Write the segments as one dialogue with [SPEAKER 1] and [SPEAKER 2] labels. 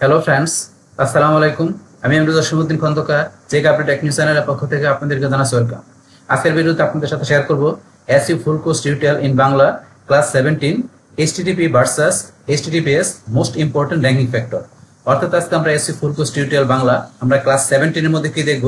[SPEAKER 1] Hello friends, আসসালামু আলাইকুম। আমি Emrul Jasimuddin Khondokar, check update tech news চ্যানেলের পক্ষ থেকে আপনাদেরকে জানাচ্ছি ওয়েলকাম। আজকের ভিডিওতে আপনাদের সাথে শেয়ার করব SU full course tutorial in Bangla class 17 HTTP versus HTTPS most important ranking factor. অর্থাৎ আজকে আমরা SU full course tutorial Bangla আমরা ক্লাস 17 এর মধ্যে কি দেখব,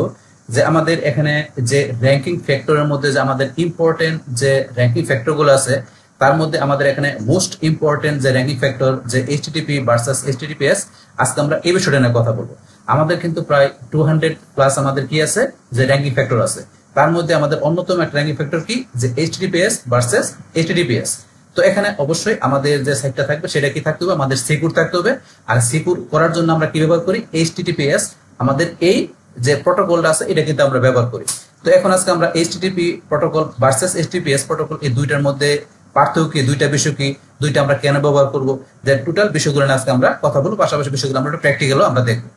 [SPEAKER 1] যে আমাদের এখানে যে র্যাঙ্কিং ফ্যাক্টরের মধ্যে যে আমাদের ইম্পর্টেন্ট যে র্যাঙ্কিং ফ্যাক্টরগুলো আছে তার মধ্যে আমাদের এখানে মোস্ট ইম্পর্টেন্ট যে র্যাঙ্কিং ফ্যাক্টর যে এইচটিটিপি ভার্সাস এইচটিটিপিএস, আজকে আমরা এই বিষয়টা নিয়ে কথা বলবো। আমাদের কিন্তু প্রায় 200 প্লাস আমাদের কি আছে যে র্যাঙ্কিং ফ্যাক্টর আছে, তার মধ্যে আমাদের অন্যতম একটা র্যাঙ্কিং ফ্যাক্টর কি যে এইচটিটিপিএস ভার্সাস এইচটিটিপিএস। তো এখানে অবশ্যই আমাদের যে সাইটটা থাকবে সেটা কি থাকতে হবে, আমাদের সিকিউর থাকতে হবে। আর সিকিউর করার জন্য আমরা কি ব্যবহার করি, এইচটিটিপিএস আমাদের এই যে প্রোটোকলটা আছে এটা কিন্তু আমরা ব্যবহার করি। তো এখন আজকে আমরা HTTP protocol versus HTTPS protocol এই দুইটার মধ্যে পার্থক্য কি, দুইটা বিষয় কি, দুইটা আমরা কেন ব্যবহার করব, যে টোটাল বিষয়গুলো আজকে আমরা কথা বলবো। পাশাপাশি বিষয়গুলো আমরা প্র্যাকটিক্যালও আমরা দেখবো।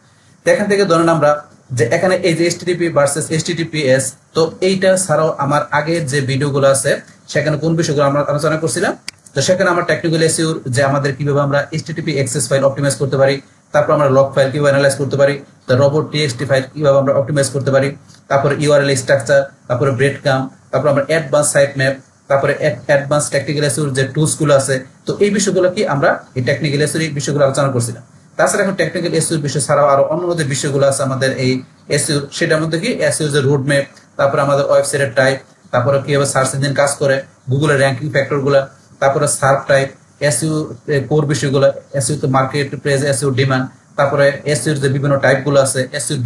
[SPEAKER 1] তো এখান থেকে ধরেন আমরা যে এখানে এই যে এইচটিটিপি ভার্সাস এইচটিটিপিএস, তো এইটা ছাড়াও আমার আগের যে ভিডিওগুলো আছে সেখানে কোন বিষয়গুলো আমরা আলোচনা করছিলাম। তো সেখানে আমরা টেকনিক্যাল এসইউর যে আমাদের কিভাবে আমরা এইচটিটিপি অ্যাক্সেস ফাইল অপটিমাইজ করতে পারি, তারপর আমরা লগ ফাইল কিভাবে অ্যানালাইজ করতে পারি, তো রোবট টিএক্সটি ফাইল কিভাবে আমরা অপটিমাইজ করতে পারি, তারপরে ইউআরএল স্ট্রাকচার, তারপরে ব্রেড কাম, তারপর আমরা অ্যাডভান্স সাইট ম্যাপ, তারপরে অ্যাডভান্স টেকনিক্যাল এসইউর যে টুলস গুলো আছে, তো এই বিষয়গুলো কি আমরা এই টেকনিক্যাল এসইউর এই বিষয়গুলো আলোচনা করছিলাম। তাছাড়া এখন টেকনিক্যাল এসইউর বিষয় ছাড়াও আরো অন্য যে বিষয়গুলো আছে আমাদের এই এসইউর, সেটার মধ্যে কি এসইউর যে রোড ম্যাপ, তারপরে আমাদের ওয়েবসাইটের টাইপ, তারপরে কিভাবে সার্চ ইঞ্জিন কাজ করে, গুগলের র্যাঙ্কিং ফ্যাক্টর গুলা, তারপরে সার্ভ টাইপ, এসইউ কোর বিষয়গুলো, এসইউ তো মার্কেট প্লেস, এসইউ ডিমান্ড, তারপরে এসইউর যে বিভিন্ন টাইপ গুলো আছে, এসইউর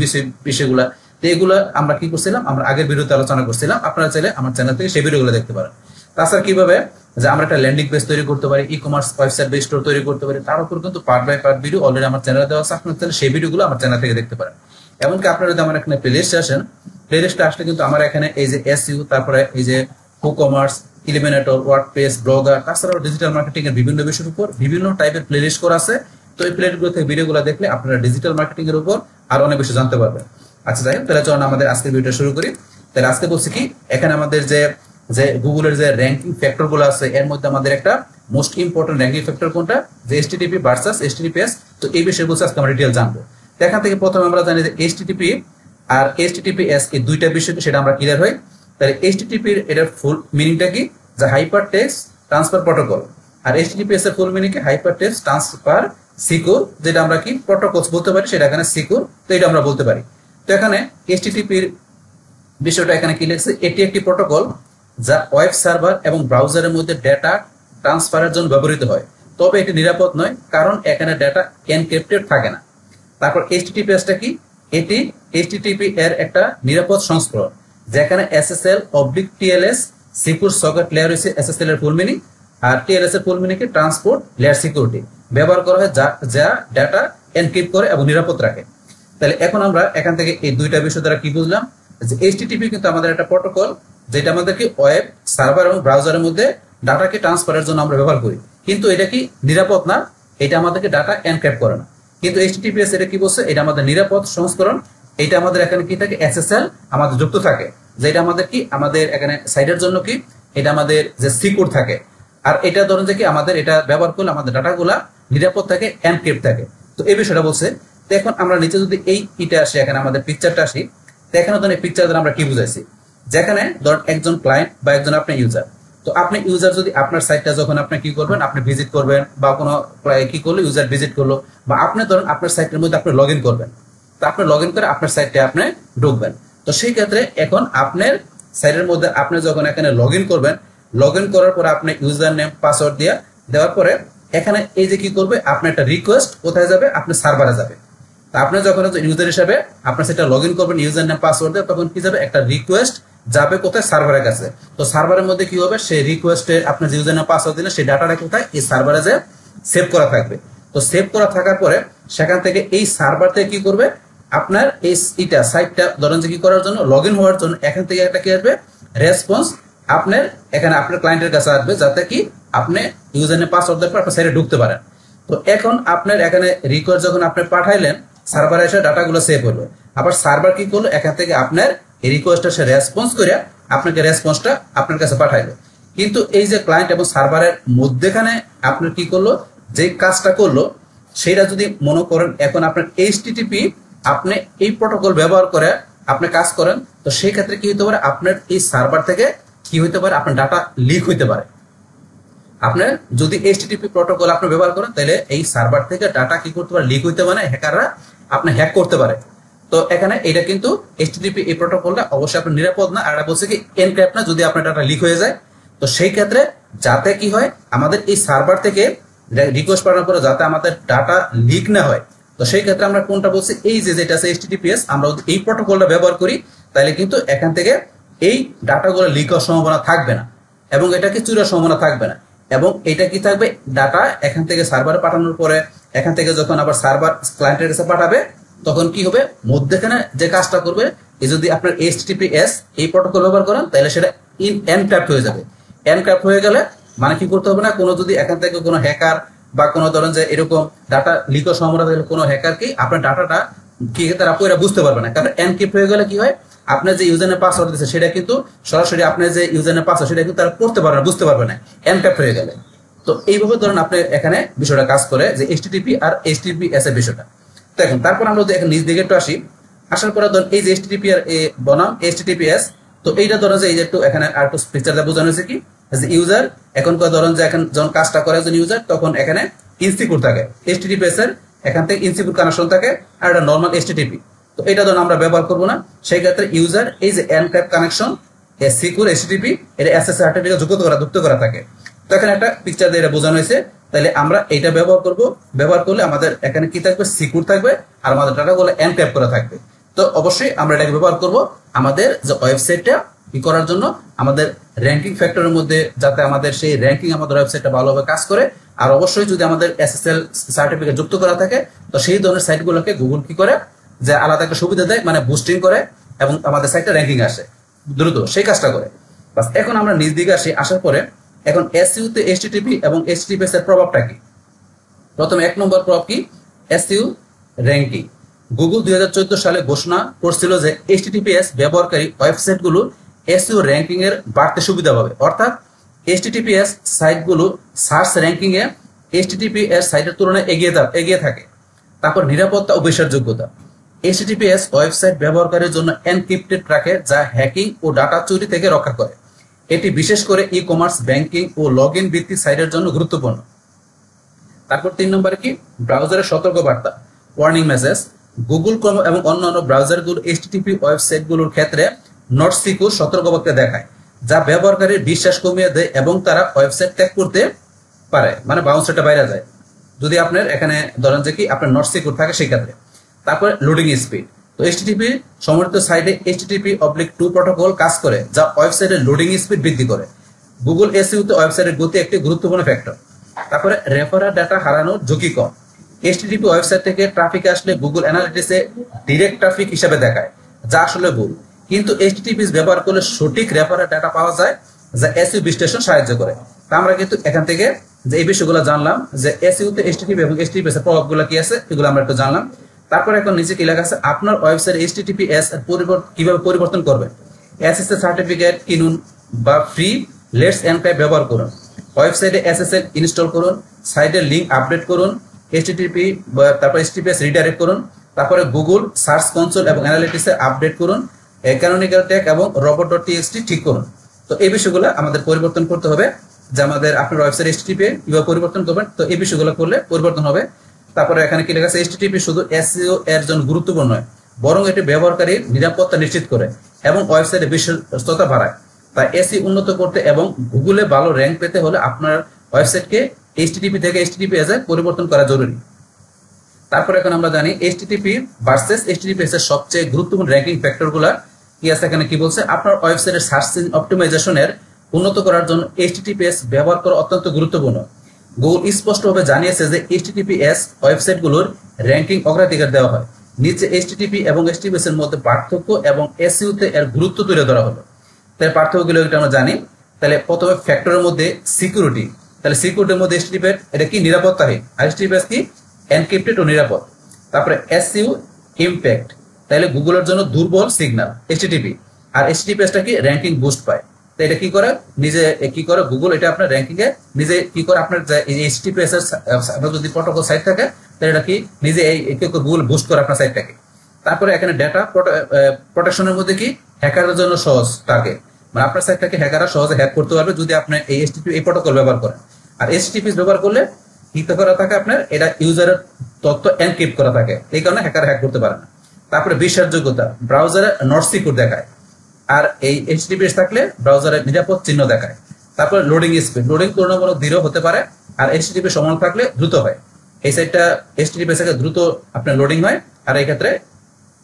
[SPEAKER 1] বিষয়গুলা, তো এগুলো আমরা কি করছিলাম, আমরা আগের ভিডিওতে আলোচনা করছিলাম। আপনারা চাইলে আমার চ্যানেল থেকে সেই ভিডিওগুলো দেখতে পারেন। তাছাড়া কিভাবে যে আমরা একটা ল্যান্ডিং পেজ তৈরি করতে পারি, e commerce website base store তৈরি করতে পারি, তার উপর কিন্তু part by part video already আমার চ্যানেলে দেওয়া আছে। আপনারা চাইলে সেই ভিডিওগুলো আমার চ্যানেল থেকে দেখতে পারেন। এমনকি আপনারা যদি আমার এখানে প্লেলিস্টে আসেন, প্লেলিস্টে আসলে কিন্তু আমার এখানে এই যে এসইউ, তারপরে এই যে ই কমার্স, ইলিমিনেটর, ওয়ার্ডপ্রেস, ব্লগার, তাছাড়াও ডিজিটাল মার্কেটিং এর বিভিন্ন বিষয়ের উপর বিভিন্ন টাইপের প্লেলিস্ট করা আছে। তো এই প্লেলিস্টগুলো থেকে ভিডিওগুলো দেখলে আপনারা ডিজিটাল মার্কেটিং এর উপর আরো অনেক বেশি জানতে পারবেন। আচ্ছা যাই হোক, তাহলে চলুন আমাদের আজকের ভিডিওটা শুরু করি। তাহলে আজকে বলছি কি, এখানে আমাদের যে যে গুগলের যে র্যাঙ্কিং ফ্যাক্টর গুলো আছে এর মধ্যে আমাদের একটা মোস্ট ইম্পর্টেন্ট র্যাঙ্কিং ফ্যাক্টর কোনটা, যে এইচটিটিপি ভার্সাস এইচটিটিপিএস। তো এই বিষয়ে বলছি আজকে আমরা ডিটেইল জানবো। তো এখান থেকে প্রথমে আমরা জানি যে এইচটিটিপি আর এইচটিটিপিএস এই দুইটা বিষয় সেটা আমরা ক্লিয়ার হই। তাহলে এইচটিটিপি এর ফুল মিনিংটা কি, যে হাইপার টেক্সট ট্রান্সফার প্রোটোকল, আর এইচটিটিপিএস এর ফুল মিনিং কি হাইপার টেক্সট ট্রান্সফার সিকিউর, যেটা আমরা কি প্রোটোকলস বলতে পারি, সেটা এখানে সিকিউর, তো এটা আমরা বলতে পারি। তো এখানে এইচটিটিপির বিষয়টা এখানে কি লিখছে, এটি একটি প্রোটোকল যা ওয়েব সার্ভার এবং ব্রাউজারের মধ্যে ডেটা ট্রান্সফারের জন্য ব্যবহৃত হয়, তবে এটি নিরাপদ নয় কারণ এখানে ডেটা এনক্রিপ্টেড থাকে না। তারপর এইচটিটিপিএসটা কি, এটি এইচটিটিপি এর একটা নিরাপদ সংস্করণ যেখানে SSL/TLS সিকিউর সকেট লেয়ার হচ্ছে SSL এর ফুল মিনিং, আর TLS এর ফুল মিনিং কি ট্রান্সপোর্ট লেয়ার সিকিউরিটি ব্যবহার করা হয় যা ডেটা এনক্রিপ্ট করে এবং নিরাপদ রাখে। তাহলে এখন আমরা এখান থেকে এই দুইটা বিষয় দ্বারা কি বুঝলাম, যে এইচটিটিপি কিন্তু আমাদের একটা প্রোটোকল যেটা আমাদের কি ওয়েব সার্ভার এবং ব্রাউজারের মধ্যে ডাটাকে ট্রান্সফারের জন্য আমরা ব্যবহার করি, কিন্তু এটা কি নিরাপদ না, এটা আমাদেরকে ডাটা এনক্রিপ্ট করে না। কিন্তু এইচটিটিপিএস এটা কি বলছে, এটা আমাদের নিরাপদ সংস্করণ, এটা আমাদের এখানে কি থাকে SSL আমাদের যুক্ত থাকে, যেটা আমাদের কি আমাদের এখানে সাইটের জন্য কি এটা আমাদের যে সিকিউর থাকে। আর এটা ধরুন যে কি আমাদের এটা ব্যবহার করলে আমাদের ডাটাগুলা নিরাপদ থাকে, এনক্রিপ্ট থাকে। তো এই বিষয়টা বলছে। তো এখন আমরা নিচে যদি এইটা আসি, এখানে আমাদের পিকচারটা আসি, তো এখানে ধরেন এই পিকচার দ্বারা আমরা কি বুঝাইছি, যেখানে ধরেন একজন ক্লায়েন্ট বা একজন আপনি ইউজার, তো আপনি ইউজার যদি আপনার সাইটটা যখন আপনি কি করবেন, আপনি ভিজিট করবেন বা কোনো কি করলো ইউজার ভিজিট করলো, বা আপনি ধরেন আপনার সাইটের মধ্যে আপনি লগ ইন করবেন, তো আপনি লগ ইন করে আপনার সাইটে আপনি ঢুকবেন। তো সেই ক্ষেত্রে এখন আপনার সাইটের মধ্যে আপনি যখন এখানে লগ ইন করবেন, লগ ইন করার পরে আপনি ইউজার নেম পাসওয়ার্ড দেওয়ার পরে এখানে এই যে কি করবে, আপনার একটা রিকোয়েস্ট কোথায় যাবে, আপনার সার্ভারে যাবে। তা আপনি যখন ইউজার হিসাবে আপনার সেটা লগ ইন করবেন ইউজার নেম পাসওয়ার্ড দিয়ে, তখন কি যাবে, একটা রিকোয়েস্ট যাবে কোথায়, সার্ভারের কাছে। তো সার্ভারের মধ্যে কি হবে, সেই রিকোয়েস্টে আপনার যে ইউজার নেম পাসওয়ার্ড দিলে সেই ডাটাটা কোথায়, এই সার্ভারে যে সেভ করা থাকবে। তো সেভ করা থাকার পরে সেখান থেকে এই সার্ভার থেকে কি করবে, আপনার এই সাইটটা ধরেন যে কি করার জন্য লগ ইন হওয়ার জন্য এখান থেকে একটা কি আসবে, রেসপন্স আপনার এখানে আপনার ক্লায়েন্টের কাছে আসবে, যাতে কি আপনি ইউজার নেম পাসওয়ার্ড দেওয়ার পর আপনার সাইটে ঢুকতে পারেন। তো এখন আপনার এখানে রিকোয়েস্ট যখন আপনি পাঠাইলেন, সার্ভারে এসে ডাটাগুলো সেভ হলো, আবার সার্ভার কি করলো, এখান থেকে আপনার এই রিকোয়েস্টটা সে রেসপন্স করে আপনাকে রেসপন্সটা আপনার কাছে পাঠাইলো। কিন্তু এই যে ক্লায়েন্ট এবং সার্ভারের মধ্যেখানে আপনার কি করলো, যে কাজটা করলো, সেটা যদি মনে করেন এখন আপনার এইচটিটিপি আপনি এই প্রোটোকল ব্যবহার করে আপনি কাজ করেন, তো সেই ক্ষেত্রে কি হতে পারে, আপনার এই সার্ভার থেকে কি হতে পারে, আপনার ডাটা লিক হইতে পারে। আপনার যদি এইচটিটিপি প্রোটোকল আপনি ব্যবহার করেন তাহলে এই সার্ভার থেকে ডাটা কি করতে পারে, লিক হইতে পারে, হ্যাকাররা আপনি হ্যাক করতে পারে। তো এখানে এটা কিন্তু এইচটিটিপি এই প্রোটোকলটা অবশ্যই আপনার নিরাপদ না, আর এটা বলছে কি এনক্রিপ্ট না, যদি আপনার ডাটা লিক হয়ে যায়। তো সেই ক্ষেত্রে যাতে কি হয়, আমাদের এই সার্ভার থেকে রিকোয়েস্ট পাঠানোর পরে যাতে আমাদের ডাটা লিক না হয়, তো সেই ক্ষেত্রে আমরা কোনটা বলছি, এই যেটা আছে এইচটিটিপিএস, আমরা যদি এই প্রোটোকলটা ব্যবহার করি তাহলে কিন্তু এখান থেকে এই ডাটাগুলো লিক হওয়ার সম্ভাবনা থাকবে না, এবং এটাকে চুরির সম্ভাবনা থাকবে না। এবং এটা কি থাকবে, ডাটা এখান থেকে সার্ভারে পাঠানোর পরে এখান থেকে যখন আবার সার্ভার ক্লায়েন্টের কাছে পাঠাবে, তখন কি হবে, মধ্যখানে যে কাজটা করবে, যদি আপনার এইচটিটিপিএস এই প্রোটোকল ব্যবহার করেন তাহলে সেটা এনক্রিপ্ট হয়ে যাবে। এনক্রিপ্ট হয়ে গেলে মানে কি করতে হবে না, কোনো যদি এখান থেকে কোনো হ্যাকার বা কোনো ধরেন যে এরকম ডাটা লিক হওয়ার সম্ভাবনা থাকলে কোনো হ্যাকার কি আপনার ডাটাটা কি তারা পুরো বুঝতে পারবে না, কারণ এনক্রিপ্ট হয়ে গেলে কি হয়, আপনার যে ইউজার নেম পাসওয়ার্ড দিচ্ছে সেটা কিন্তু সরাসরি আপনার যে ইউজার নেম পাসওয়ার্ড সেটা কিন্তু তারা পড়তে পারবে না, বুঝতে পারবে না, এনক্রিপ্ট হয়ে গেলে। তো এইভাবে ধরেন আপনি এখানে বিষয়টা কাজ করে যে এইচটিটিপি আর এইচটিটিপিএস এর বিষয়টা। তো এখন তারপর আমরা যদি এখন নিজ দিকে একটু আসার পরে ধরুন এই যে এইচটিটিপি আর বনাম এইচটিটিপিএস, তো এইটা ধরেন যে এই যে একটু এখানে আর একটু পিকচারটা বোঝানো হয়েছে কি, যে ইউজার এখন ধরেন যে এখন যখন কাজটা করে একজন ইউজার, তখন এখানে ইনসিকিউর থাকে, এইচটিটিপিএস এর এখান থেকে ইনসিকিউর কানেকশন থাকে, আর এটা নর্মাল এইচটিটিপি। তো এটা ধরুন আমরা ব্যবহার করবো না, সেই ক্ষেত্রে ইউজার এই যে এনক্রিপ্ট কানেকশন সিকিউর এইচটিটিপি এটা এসএসএল সার্টিফিকেট যুক্ত করা থাকে। তো এখানে একটা পিকচার দিয়ে এটা বোঝানো হয়েছে, তাহলে আমরা এটা ব্যবহার করব, ব্যবহার করলে আমাদের এখানে কি থাকবে, সিকিউর থাকবে, আর আমাদের ডাটাগুলো এনক্রিপ্ট করা থাকবে। তো অবশ্যই আমরা এটাকে ব্যবহার করব আমাদের যে ওয়েবসাইটটা কি করার জন্য, আমাদের র্যাঙ্কিং ফ্যাক্টরের মধ্যে, যাতে আমাদের সেই র্যাঙ্কিং আমাদের ওয়েবসাইটটা ভালোভাবে কাজ করে। আর অবশ্যই যদি আমাদের এসএসএল সার্টিফিকেট যুক্ত করা থাকে, তো সেই ধরনের সাইটগুলোকে গুগল কি করে, যে আলাদা একটা সুবিধা দেয়, মানে বুস্টিং করে এবং আমাদের সাইটটা র্যাঙ্কিং আসে দ্রুত, সেই কাজটা করে। বাস এখন আমরা নিজ দিকে আসার পরে এখন এসইউ তে এইচটিটিপি এবং এইচটিটিপিএস এর প্রভাবটা কি। প্রথমে এক নম্বর প্রভাব কি, এসইউ র্যাঙ্কিং। গুগল 2014 সালে ঘোষণা করছিল যে এইচটিটিপিএস ব্যবহারকারী ওয়েবসাইটগুলো এসইউ র্যাঙ্কিং এর বাড়তে সুবিধা পাবে, অর্থাৎ এইচটিটিপিএস সাইটগুলো সার্চ র্যাঙ্কিং এ এইচটিটিপিএস সাইটের তুলনায় এগিয়ে থাকে। তারপর নিরাপত্তা ও বিশ্বাসযোগ্যতা, এইচটিটিপিএস ওয়েবসাইট ব্যবহারকারীর জন্য এনক্রিপ্টেড রাখে, যা হ্যাকিং ও ডাটা চুরি থেকে রক্ষা করে। এটি বিশেষ করে ই কমার্স, ব্যাংকিং ও লগ ইন ভিত্তিক সাইটের জন্য গুরুত্বপূর্ণ। তারপর 3 নম্বরে কি, ব্রাউজারের সতর্কবার্তা, ওয়ার্নিং মেসেজ। গুগল ক্রোম এবং অন্যান্য ব্রাউজারগুলো এইচটিটিপি ওয়েবসাইটগুলোর ক্ষেত্রে নট সিকিউর সতর্কবার্তা দেখায়, যা ব্যবহারকারীর বিশ্বাস কমিয়ে দেয় এবং তারা ওয়েবসাইট ত্যাগ করতে পারে, মানে বাউন্স রেটটা বাইরে যায় যদি আপনার এখানে ধরেন যে কি আপনার নট সিকিউর থাকে সেই ক্ষেত্রে। তারপরে লোডিং স্পিড, তো এইচটিটিপি সমর্থিত সাইটে HTTP/2 প্রোটোকল কাজ করে, যা ওয়েবসাইটের লোডিং স্পিড বৃদ্ধি করে। গুগল এসইউ তে ওয়েবসাইটের গতি একটি গুরুত্বপূর্ণ ফ্যাক্টর। তারপরে রেফারার ডাটা হারানোর ঝুঁকি কম। এইচটিটিপি ওয়েবসাইট থেকে ট্রাফিক আসলে গুগল অ্যানালিটিক্সে ডিরেক্ট ট্রাফিক হিসেবে দেখায়, যা আসলে ভুল। কিন্তু এইচটিটিপি ব্যবহার করলে সঠিক রেফারার ডাটা পাওয়া যায়, যা এসইউ বিশ্লেষণ সাহায্য করে। তা আমরা কিন্তু এখান থেকে যে এই বিষয়গুলো জানলাম, যে এসইউ তে এইচটিটিপি এবং এইচটিটিপিএস এর প্রভাবগুলো কি আছে, এগুলো আমরা একটু জানলাম। তারপর এখন নিচে কি লেখা আছে, আপনার ওয়েবসাইট এইচটিটিপিএস এর কিভাবে পরিবর্তন করবেন। এসএসএল সার্টিফিকেট কিনুন বা ফ্রি লেটস এনক্রিপ্ট ব্যবহার করুন। ওয়েবসাইটে এসএসএল ইনস্টল করুন, সাইটের লিংক আপডেট করুন, এইচটিটিপি তারপর এইচটিটিপিএস রিডাইরেক্ট করুন। তারপরে গুগল সার্চ কনসোল এবং অ্যানালিটিক্সে আপডেট করুন, ক্যানোনিক্যাল ট্যাগ এবং robot.txt ঠিক করুন। তো এই বিষয়গুলো আমাদের পরিবর্তন করতে হবে, যে আমাদের আপনার ওয়েবসাইট এইচটিটিপি কিভাবে পরিবর্তন করবেন, তো এই বিষয়গুলো করলে পরিবর্তন হবে। তারপরে এখানে কি লেখা আছে, এইচটিটিপি শুধু এসইও এর জন্য গুরুত্বপূর্ণ নয়, বরং এটি ব্যবহারকারীর নিরাপত্তা নিশ্চিত করে এবং ওয়েবসাইটে বিশ্বস্ততা বাড়ায়। তাই এসইও উন্নত করতে এবং গুগলে ভালো র্যাঙ্ক পেতে হলে আপনার ওয়েবসাইটকে এইচটিটিপি থেকে এইচটিটিপিএস এ পরিবর্তন করা জরুরি। তারপর এখন আমরা জানি এইচটিটিপি ভার্সেস এইচটিটিপিএস এর সবচেয়ে গুরুত্বপূর্ণ র্যাঙ্কিং ফ্যাক্টরগুলো কি আছে। এখানে কি বলছে, আপনার ওয়েবসাইটের সার্চ ইঞ্জিন অপটিমাইজেশনের উন্নত করার জন্য এইচটিটিপিএস ব্যবহার করা অত্যন্ত গুরুত্বপূর্ণ। গুগল স্পষ্টভাবে জানিয়েছে যে এইচটিটিপিএস ওয়েবসাইটগুলোর র্যাঙ্কিং অগ্রাধিকার দেওয়া হয়। নিচে এইচটিটিপি এবং এইচটিটিপিএস এর মধ্যে পার্থক্য এবং এসইও তে এর গুরুত্ব তুলে ধরা হলো। তাহলে পার্থক্যগুলো এটা আমরা জানি। তাহলে প্রথমে ফ্যাক্টরের মধ্যে সিকিউরিটি, তাহলে সিকিউরিটির মধ্যে এইচটিটিপি এটা কি নিরাপত্তাহীন, আর এইচটিটিপিএস কি এনক্রিপ্টেড ও নিরাপদ। তারপরে এসইও ইমপ্যাক্ট, তাহলে গুগলের জন্য দুর্বল সিগন্যাল এইচটিটিপি, আর এইচটিটিপিএসটা কি র্যাঙ্কিং বুস্ট পায়। তো এটা কি করে, নিজে কি করে গুগল এটা আপনার র্যাঙ্কিং এ নিজে কি করে আপনার এইচটিটিপিএস এর যদি প্রোটোকল সাইট থাকে তাহলে এটা কি নিজে এই গুগল বুস্ট করে আপনার সাইটটাকে। তারপরে এখানে ডেটা প্রোটেকশনের মধ্যে কি হ্যাকারের জন্য সহজ টার্গেট, মানে আপনার সাইটটাকে হ্যাকাররা সহজে হ্যাক করতে পারবে যদি আপনি এই এইচটিটিপি এই প্রোটোকল ব্যবহার করেন। আর এইচটিটিপি ব্যবহার করলে কি করা থাকে আপনার, এটা ইউজারের তথ্য এনক্রিপ্ট করা থাকে, এই কারণে হ্যাকার হ্যাক করতে পারে না। তারপরে বিশ্বাসযোগ্যতা, ব্রাউজারে নট সিকিউর দেখায়, আর এই এইচটিটিপিএস থাকলে ব্রাউজারে নিরাপদ চিহ্ন দেখায়। তারপরে লোডিং স্পিড, লোডিং তুলনামূলক ধীর হতে পারে, আর এইচটিটিপি সমান থাকলে দ্রুত হয়। এই সাইটটা এইচটিটিপিএস থেকে দ্রুত আপনার লোডিং হয়, আর এই ক্ষেত্রে